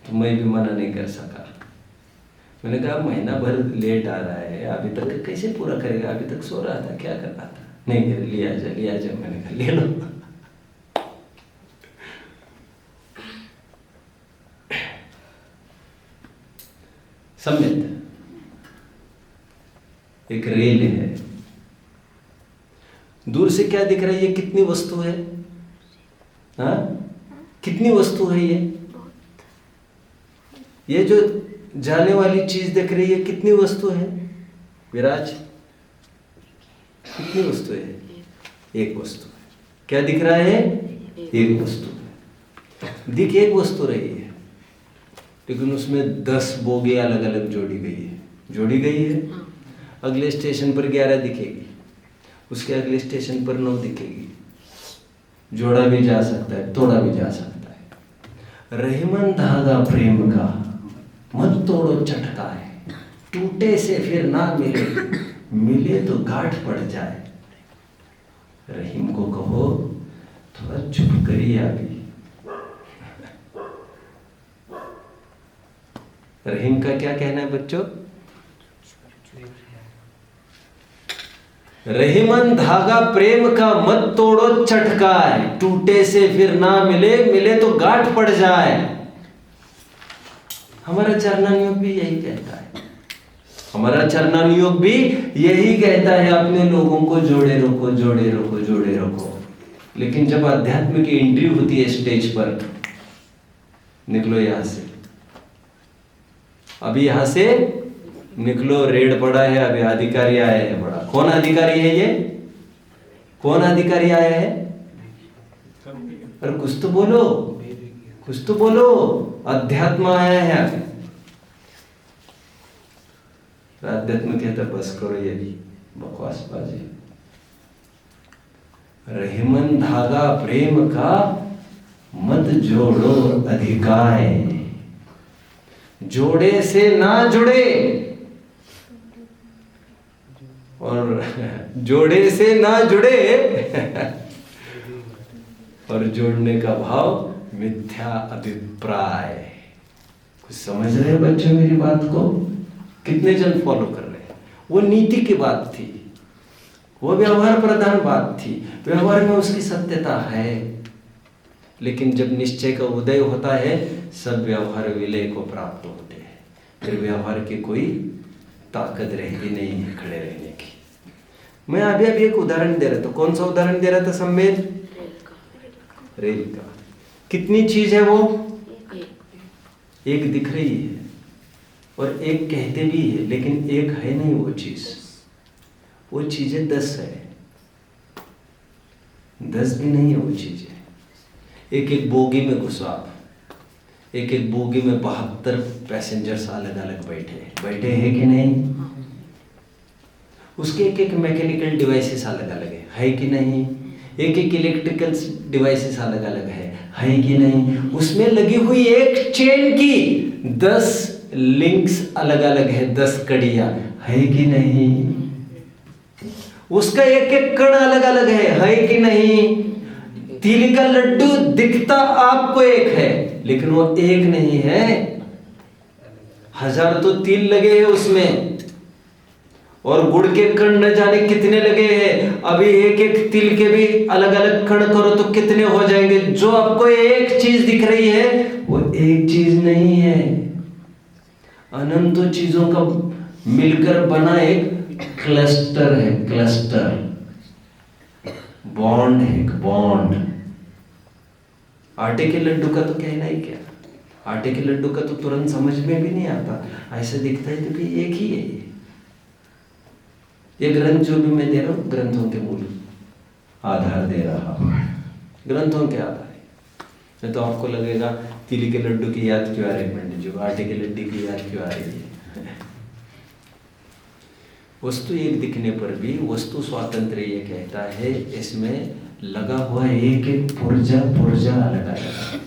तो मैं भी मना नहीं कर सका। मैंने कहा महीना भर लेट आ रहा है, अभी तक कैसे पूरा करेगा? अभी तक सो रहा था, क्या कर रहा था? नहीं, लिया जाए। मैंने कहा ले लो। सम्यक एक रेल है, दूर से क्या दिख रहा है? ये कितनी वस्तु है? हाँ, कितनी वस्तु है ये जो जाने वाली चीज दिख रही है, कितनी वस्तु है विराज? कितनी वस्तु है? एक वस्तु है। क्या दिख रहा है? एक वस्तु है। दिख एक वस्तु रही है, लेकिन उसमें 10 बोगी अलग अलग जोड़ी गई है। अगले स्टेशन पर 11 दिखेगी, उसके अगले स्टेशन पर 9 दिखेगी। जोड़ा भी जा सकता है, तोड़ा भी जा सकता है। रहीमन धागा प्रेम का मत तोड़ो चटका है, टूटे से फिर ना मिले, मिले तो गांठ पड़ जाए। रहीम को कहो थोड़ा चुप करिए अभी। रहीम का क्या कहना है बच्चों? रहीमन धागा प्रेम का मत तोड़ो चटकाए, टूटे से फिर ना मिले, मिले तो गांठ पड़ जाए। हमारा चरणानुयोग भी यही कहता है, हमारा चरणानुयोग भी यही कहता है, अपने लोगों को जोड़े रखो, जोड़े रखो, जोड़े रखो। लेकिन जब अध्यात्म की एंट्री होती है स्टेज पर, निकलो यहां से, अभी यहां से निकलो, रेड पड़ा है, अभी अधिकारी आया है बड़ा। कौन अधिकारी है ये? कौन अधिकारी आया है? अरे कुछ तो बोलो, कुछ तो बोलो। अध्यात्म आया है अभी। अध्यात्म कहता बस करो ये बकवासबाजी। रहीमन धागा प्रेम का मत जोड़ो अधिकाय, जोड़े से ना जुड़े, और जोड़े से ना जुड़े और जोड़ने का भाव मिथ्या अभिप्राय। कुछ समझ रहे हैं बच्चों मेरी बात को? कितने जन फॉलो कर रहे हैं? वो नीति की बात थी, वो व्यवहार प्रधान बात थी। व्यवहार में उसकी सत्यता है, लेकिन जब निश्चय का उदय होता है, सब व्यवहार विलय को प्राप्त होते हैं। फिर व्यवहार की कोई ताकत रहती नहीं है खड़े रहने की। मैं अभी एक उदाहरण दे रहा था। कौन सा उदाहरण दे रहा था सम्मेद? रेल का। कितनी चीज है वो? एक दिख रही है और एक कहते भी है, लेकिन एक है नहीं वो चीज। वो चीजें 10 है, 10 भी नहीं है वो चीजें। एक एक बोगी में घुसो आप, एक एक बोगी में 72 पैसेंजर्स अलग अलग बैठे हैं कि नहीं? उसके एक एक मैकेनिकल डिवाइसेस अलग अलग है कि नहीं? एक एक इलेक्ट्रिकल डिवाइसेस अलग अलग है कि नहीं? उसमें लगी हुई एक चेन की 10 लिंक्स अलग अलग है, 10 कड़ियां है कि नहीं? उसका एक एक कण अलग अलग है कि नहीं? तिल का लड्डू दिखता आपको एक है, लेकिन वो एक नहीं है। 1000 तो तिल लगे हैं उसमें, और गुड़ के कण न जाने कितने लगे हैं। अभी एक एक तिल के भी अलग अलग कण करो तो कितने हो जाएंगे। जो आपको एक चीज दिख रही है वो एक चीज नहीं है, अनंतों चीजों का मिलकर बना एक क्लस्टर है। क्लस्टर बॉन्ड है, बॉन्ड। आटे के लड्डू का तो कहना ही क्या। आटे के लड्डू का तो तुरंत समझ में भी नहीं आता, ऐसे दिखता है तो कि एक ही है ये ग्रंथ जो भी मैं दे रहा हूँ, ग्रंथों के मूल आधार दे रहा हूँ, ग्रंथों के आधार है। नहीं तो आपको लगेगा तिल के लड्डू की याद क्यों आ रही है पंडित जी, आटे के लड्डू की याद क्यों आ रही है। वस्तु एक दिखने पर भी वस्तु स्वातंत्र ये कहता है, इसमें लगा हुआ एक एक पुर्जा पुर्जा अलग अलग,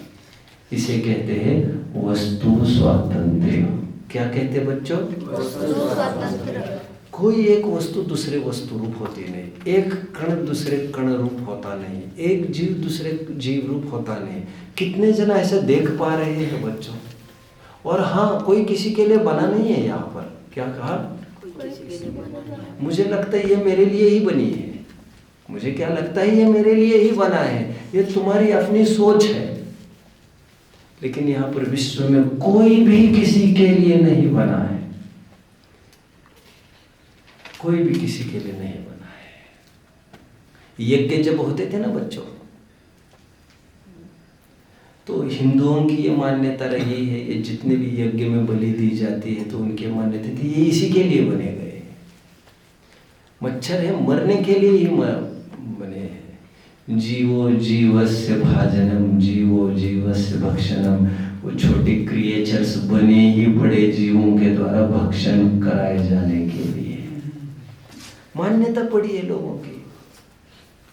इसे कहते हैं वस्तु स्वातंत्र्य। क्या कहते हैं बच्चों? वस्तु स्वातंत्र्य। कोई एक वस्तु दूसरे वस्तु रूप होती नहीं, एक कण दूसरे कण रूप होता नहीं, एक जीव दूसरे जीव रूप होता नहीं। कितने जना ऐसा देख पा रहे हैं बच्चों? और हाँ, कोई किसी के लिए बना नहीं है यहाँ पर। क्या कहा? मुझे लगता है ये मेरे लिए ही बनी है, मुझे क्या लगता है ये मेरे लिए ही बना है। ये तुम्हारी अपनी सोच है, लेकिन यहाँ पर विश्व में कोई भी किसी के लिए नहीं बना है, कोई भी किसी के लिए नहीं बना है। यज्ञ जब होते थे ना बच्चों, तो हिंदुओं की ये मान्यता रही है, ये जितने भी यज्ञ में बलि दी जाती है तो उनकी मान्यता थी ये इसी के लिए बने गए। मच्छर है मरने के लिए ही बने हैं। जीवो जीवस्य भाजनम, जीवो जीवस्य भक्षणम, वो छोटे क्रिएचर्स बने ही बड़े जीवों के द्वारा भक्षण कराए जाने के लिए। मान्यता पड़ी है लोगों की।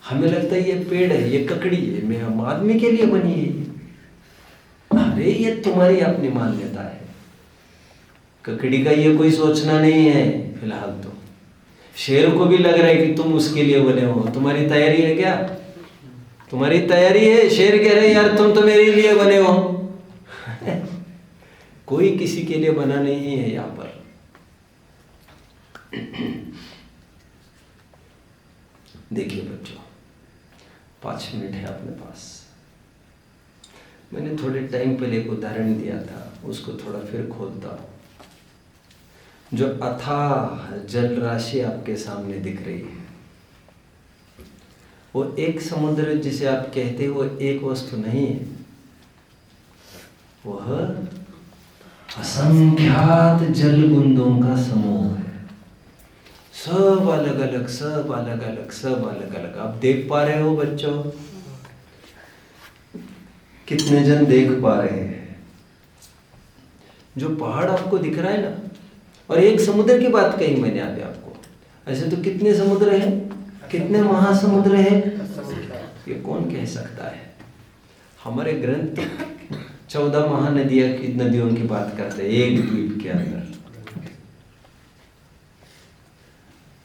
हमें लगता है ये पेड़ है, ये ककड़ी है, मैं हम आदमी के लिए बनी है। अरे ये तुम्हारी अपनी मान्यता है। ककड़ी का ये कोई सोचना नहीं है फिलहाल तो। शेर को भी लग रहा है कि तुम उसके लिए बने हो। तुम्हारी तैयारी है क्या? तुम्हारी तैयारी है? शेर कह रहे यार तुम तो मेरे लिए बने हो। कोई किसी के लिए बना नहीं है यहां पर। देखिए बच्चों, 5 मिनट है अपने पास। मैंने थोड़े टाइम पहले एक उदाहरण दिया था, उसको थोड़ा फिर खोलता हूं। जो अथाह जल राशि आपके सामने दिख रही है, वो एक समुद्र जिसे आप कहते हो, वो एक वस्तु नहीं है। वह असंख्यात जल बुंदों का समूह है। सब अलग अलग, सब अलग अलग, सब अलग अलग। आप देख पा रहे हो बच्चों? कितने जन देख पा रहे हैं? जो पहाड़ आपको दिख रहा है ना, और एक समुद्र की बात कही मैंने अभी आपको। ऐसे तो कितने समुद्र हैं, कितने महासमुद्र हैं, ये कौन कह सकता है? हमारे ग्रंथ 14 महानदियों की नदियों की बात करते हैं एक द्वीप के अंदर।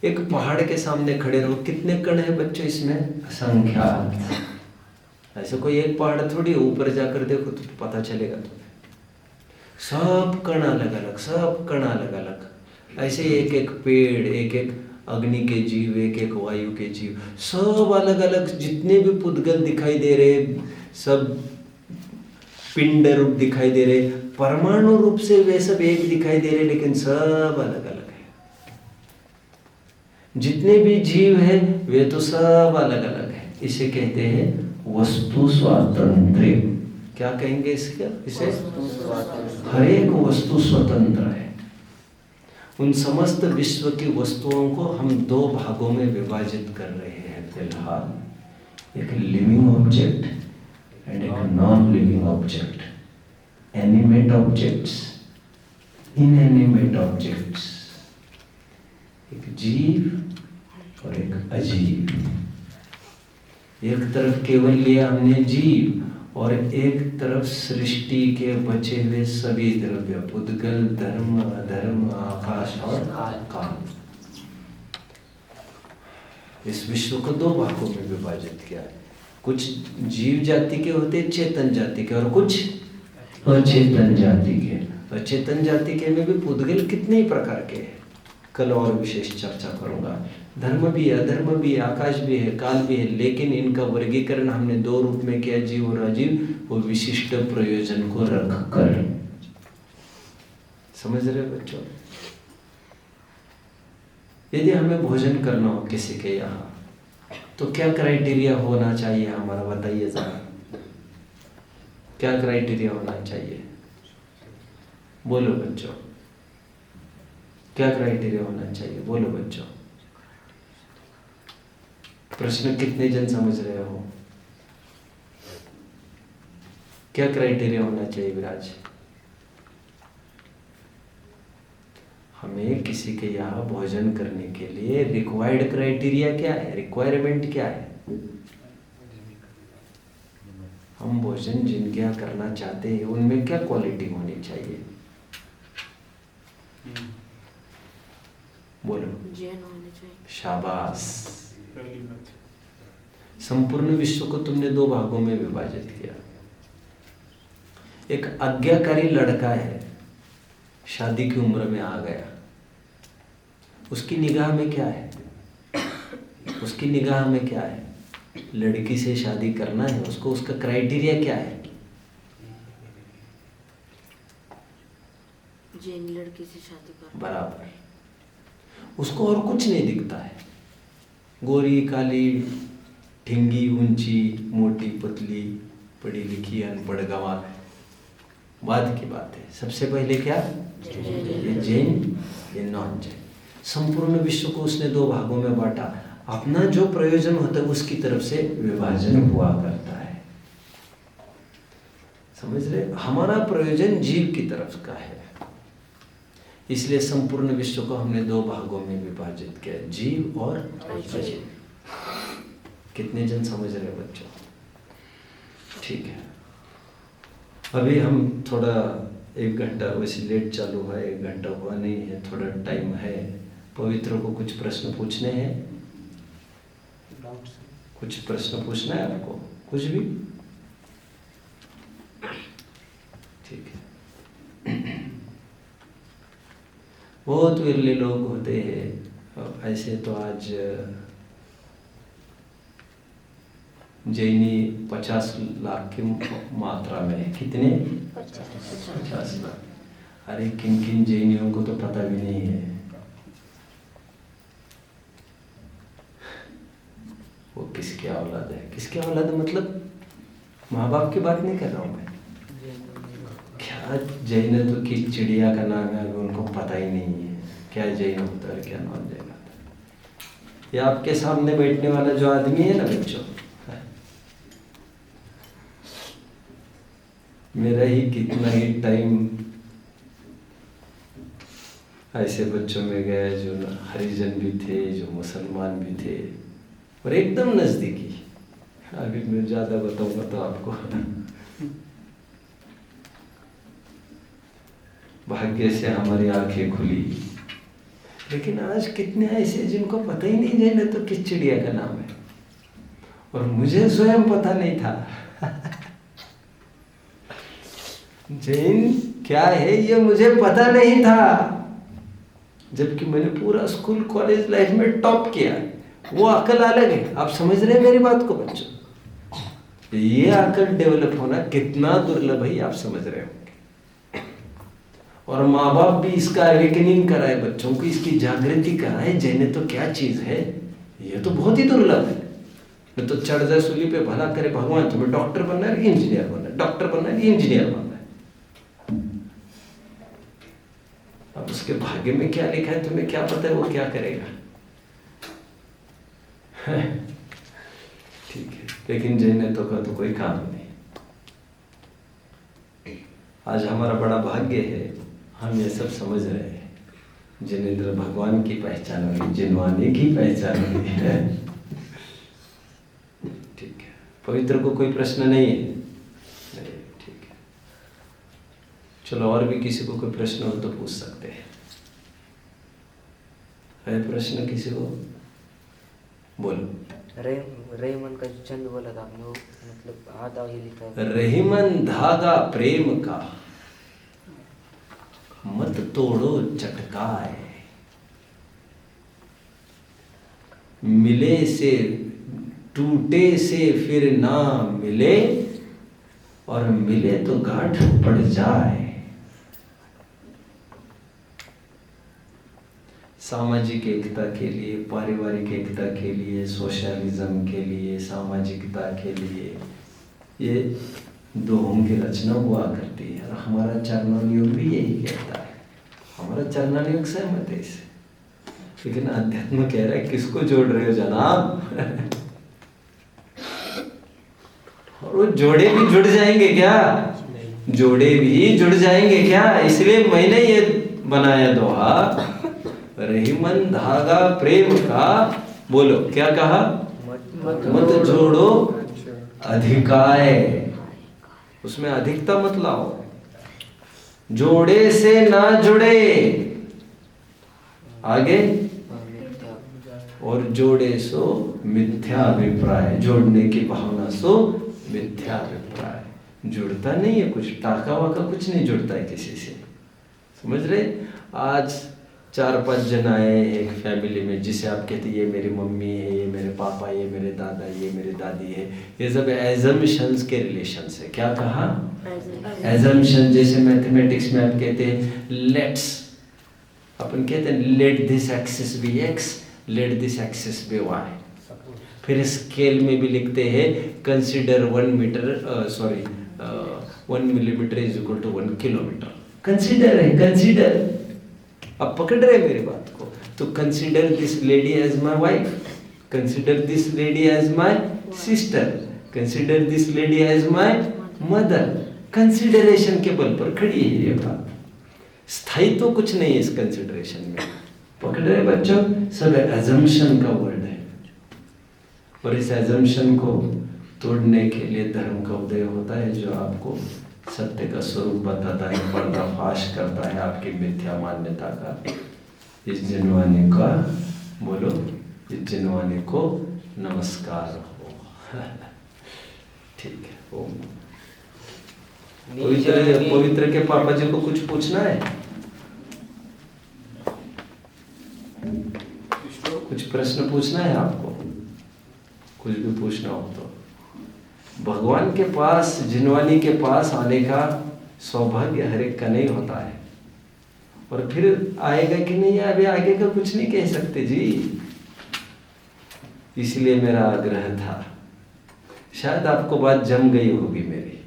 एक पहाड़ के सामने खड़े रहो, कितने कण है बच्चों इसमें? असंख्यात। ऐसे कोई एक पहाड़ थोड़ी, ऊपर जाकर देखो तो पता चलेगा तुम्हें। सब कण अलग अलग, सब कण अलग अलग। ऐसे एक एक पेड़, एक एक अग्नि के जीव, एक एक वायु के जीव, सब अलग अलग। जितने भी पुद्गल दिखाई दे रहे, सब पिंड रूप दिखाई दे रहे, परमाणु रूप से वे सब एक दिखाई दे रहे, लेकिन सब अलग अलग है। जितने भी जीव हैं वे तो सब अलग अलग है। इसे कहते हैं वस्तु स्वातंत्र्य। क्या कहेंगे इसका? इसे हर एक वस्तु स्वतंत्र है। उन समस्त विश्व की वस्तुओं को हम 2 भागों में विभाजित कर रहे हैं फिलहाल। एक लिविंग ऑब्जेक्ट एंड एक non living object. Animate objects, inanimate objects. एक जीव और एक अजीव। एक तरफ केवल लिया हमने जीव, और एक तरफ सृष्टि के बचे हुए सभी द्रव्य, पुद्गल, धर्म, अधर्म, आकाश और काल। इस विश्व को 2 भागों में विभाजित किया है। कुछ जीव जाति के होते, चेतन जाति के, और कुछ अचेतन जाति के। अचेतन जाति के में भी पुद्गल कितने ही प्रकार के हैं, कल और विशेष चर्चा करूंगा। धर्म भी है, अधर्म भी है, आकाश भी है, काल भी है, लेकिन इनका वर्गीकरण हमने 2 रूप में किया, जीव और अजीव, वो विशिष्ट प्रयोजन को रख कर। समझ रहे हो बच्चों? यदि हमें भोजन करना हो किसी के यहाँ, तो क्या क्राइटेरिया होना चाहिए हमारा, बताइए जरा। क्या क्राइटेरिया होना चाहिए? बोलो बच्चों, क्या क्राइटेरिया होना चाहिए? बोलो बच्चों। प्रश्न कितने जन समझ रहे हो? क्या क्राइटेरिया होना चाहिए विराज? हमें किसी के यहाँ भोजन करने के लिए रिक्वायर्ड क्राइटेरिया क्या है, रिक्वायरमेंट क्या है? हम भोजन जिनके यहाँ करना चाहते हैं उनमें क्या क्वालिटी होनी चाहिए? बोलो। शाबाश। संपूर्ण विश्व को तुमने 2 भागों में विभाजित किया। एक आज्ञाकारी लड़का है, शादी की उम्र में आ गया। उसकी निगाह में क्या है? उसकी निगाह में क्या है? लड़की से शादी करना है उसको। उसका क्राइटेरिया क्या है? जैन लड़की से शादी करना। बराबर। उसको और कुछ नहीं दिखता है। गोरी, काली, ढिंगी, ऊंची, मोटी, पतली, पढ़ी लिखी, अनपढ़, गंवार, बाद की बात है। सबसे पहले क्या? ये जैन, ये नॉन जैन। संपूर्ण विश्व को उसने 2 भागों में बांटा। अपना जो प्रयोजन होता है उसकी तरफ से विभाजन हुआ करता है। समझ रहे? हमारा प्रयोजन जीव की तरफ का है, इसलिए संपूर्ण विश्व को हमने 2 भागों में विभाजित किया, जीव और अजीव। कितने जन समझ रहे बच्चों? ठीक है, अभी हम थोड़ा 1 घंटा, वैसे लेट चालू हुआ, 1 घंटा हुआ नहीं है, थोड़ा टाइम है। पवित्र को कुछ प्रश्न पूछने हैं? कुछ प्रश्न पूछना है आपको? कुछ भी? ठीक है। बहुत विरले लोग होते हैं ऐसे। तो आज जैनी 50 लाख की मात्रा में है। कितने? 50 लाख। अरे किन किन जैनियों को तो पता भी नहीं है वो किसकी औलाद है। किसकी औलाद है मतलब माँ बाप की बात नहीं कर रहा हूँ मैं। क्या जैन तो की चिड़िया का नाम है, अभी उनको पता ही नहीं है क्या जैन होता है, क्या नॉन जैन होता है। ये आपके सामने बैठने वाला जो आदमी है ना बच्चों, मेरा ही कितना ही टाइम ऐसे बच्चों में गया जो हरिजन भी थे, जो मुसलमान भी थे, और एकदम नजदीकी। अभी मैं ज्यादा बताऊंगा तो आपको भाग्य से हमारी आंखें खुली। लेकिन आज कितने ऐसे जिनको पता ही नहीं जैन तो किस चिड़िया का नाम है, और मुझे स्वयं पता नहीं था जैन क्या है ये मुझे पता नहीं था, जबकि मैंने पूरा स्कूल कॉलेज लाइफ में टॉप किया। वो अकल अलग है। आप समझ रहे हैं मेरी बात को बच्चों? ये अकल डेवलप होना कितना दुर्लभ है आप समझ रहे होंगे। और माँ बाप भी इसका अवेकनिंग कराए, बच्चों को इसकी जागृति कराए, जैन तो क्या चीज है, ये तो बहुत ही दुर्लभ है। मैं तो चढ़ जाए सूली पे, भला करे भगवान, तुम्हें डॉक्टर बनना है, इंजीनियर बनना है, डॉक्टर बनना है, इंजीनियर बनना है। अब उसके भाग्य में क्या लिखा है तुम्हें क्या पता है वो क्या करेगा। ठीक है, लेकिन जैनत्व का तो कोई काम नहीं। आज हमारा बड़ा भाग्य है, हम ये सब समझ रहे हैं। जिनेंद्र भगवान की पहचान हुई, जिनवानी की पहचान हुई है। ठीक है, पवित्र को कोई प्रश्न नहीं है? नहीं, ठीक है। चलो, और भी किसी को कोई प्रश्न हो तो पूछ सकते हैं। है प्रश्न किसी को? बोलो। रहीमन का जो छंद बोला था आपने, वो मतलब आधा ही लिखा है। रहीमन धागा प्रेम का, मत तोड़ो चटकाए, मिले से टूटे से फिर ना मिले, और मिले तो गांठ पड़ जाए। सामाजिक एकता के लिए, पारिवारिक एकता के लिए, सोशलिज्म के लिए, सामाजिकता के लिए ये दोहों की रचना हुआ करती है। और हमारा चरणान योग भी यही कहता है। हमारा चरणान योग सहमत है इससे। लेकिन अध्यात्म कह रहा है किसको जोड़ रहे हो जनाब? और वो जोड़े भी जुड़ जाएंगे क्या? जोड़े भी जुड़ जाएंगे क्या? इसलिए मैंने ये बनाया दोहा, रहीमन धागा प्रेम का। बोलो क्या कहा? मत जोड़ो अधिकाय। उसमें अधिकता मत लाओ। जोड़े से ना जुड़े, आगे, और जोड़े सो मिथ्या अभिप्राय। जोड़ने की भावना सो मिथ्या अभिप्राय। जुड़ता नहीं है कुछ, टाका वाका कुछ नहीं जुड़ता है किसी से। समझ रहे? आज 4-5 जन आए एक फैमिली में, जिसे आप कहते ये मेरी मम्मी है, ये मेरे पापा, ये मेरे दादा, ये मेरी दादी है। ये सब एजम्पशंस के रिलेशंस है। क्या कहा? एजम्पशन। जैसे मैथमेटिक्स में आप कहते हैं लेट्स, अपन कहते हैं let this axis be X, let this axis be Y. फिर स्केल में भी लिखते हैं consider 1 millimetre is equal to 1 kilometre. Consider है, कंसिडर। अब पकड़ रहे मेरी बात को? तो consider this lady as my wife, consider this lady as my sister, consider this lady as my mother, consideration के बल पर खड़ी है ये बात। स्थायित्व तो कुछ नहीं है इस कंसिडरेशन में। पकड़ रहे बच्चों, सब एजम्पशन का वर्ड है, और इस एजम्पशन को तोड़ने के लिए धर्म का उदय होता है, जो आपको सत्य का स्वरूप बताता है, पर्दाफाश करता है आपकी मिथ्या मान्यता का। इस जिनवाने का बोलो, इस जिनवाने को नमस्कार हो। ठीक है। ओम। पवित्र के पापा जी को कुछ पूछना है? कुछ प्रश्न पूछना है आपको? कुछ भी पूछना हो तो भगवान के पास, जिनवानी के पास आने का सौभाग्य हर एक का नहीं होता है। और फिर आएगा कि नहीं, अभी आगे का कुछ नहीं कह सकते जी। इसलिए मेरा आग्रह था, शायद आपको बात जम गई होगी मेरी,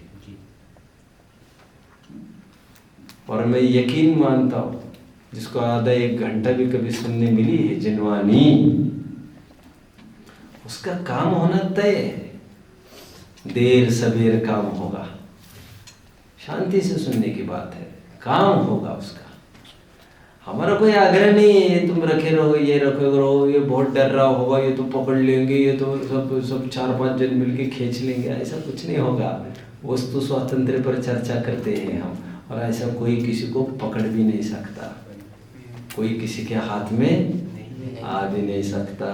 और मैं यकीन मानता हूं जिसको आधा एक घंटा भी कभी सुनने मिली है जिनवानी, उसका काम होना तय है। देर सबेर काम होगा, शांति से सुनने की बात है, काम होगा उसका। हमारा कोई आग्रह नहीं है तुम रखे रहो, ये रखे रहो, ये बहुत डर रहा होगा, ये तो पकड़ लेंगे, ये तो सब 4-5 जन मिलके खींच लेंगे, ऐसा कुछ नहीं होगा। वस्तु स्वातंत्र्य पर चर्चा करते हैं हम, और ऐसा कोई किसी को पकड़ भी नहीं सकता, कोई किसी के हाथ में आ भी नहीं सकता।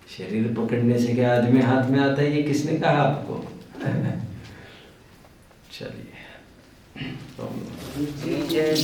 शरीर पकड़ने से क्या आदमी हाथ में आता है, ये किसने कहा आपको? चलिए। जय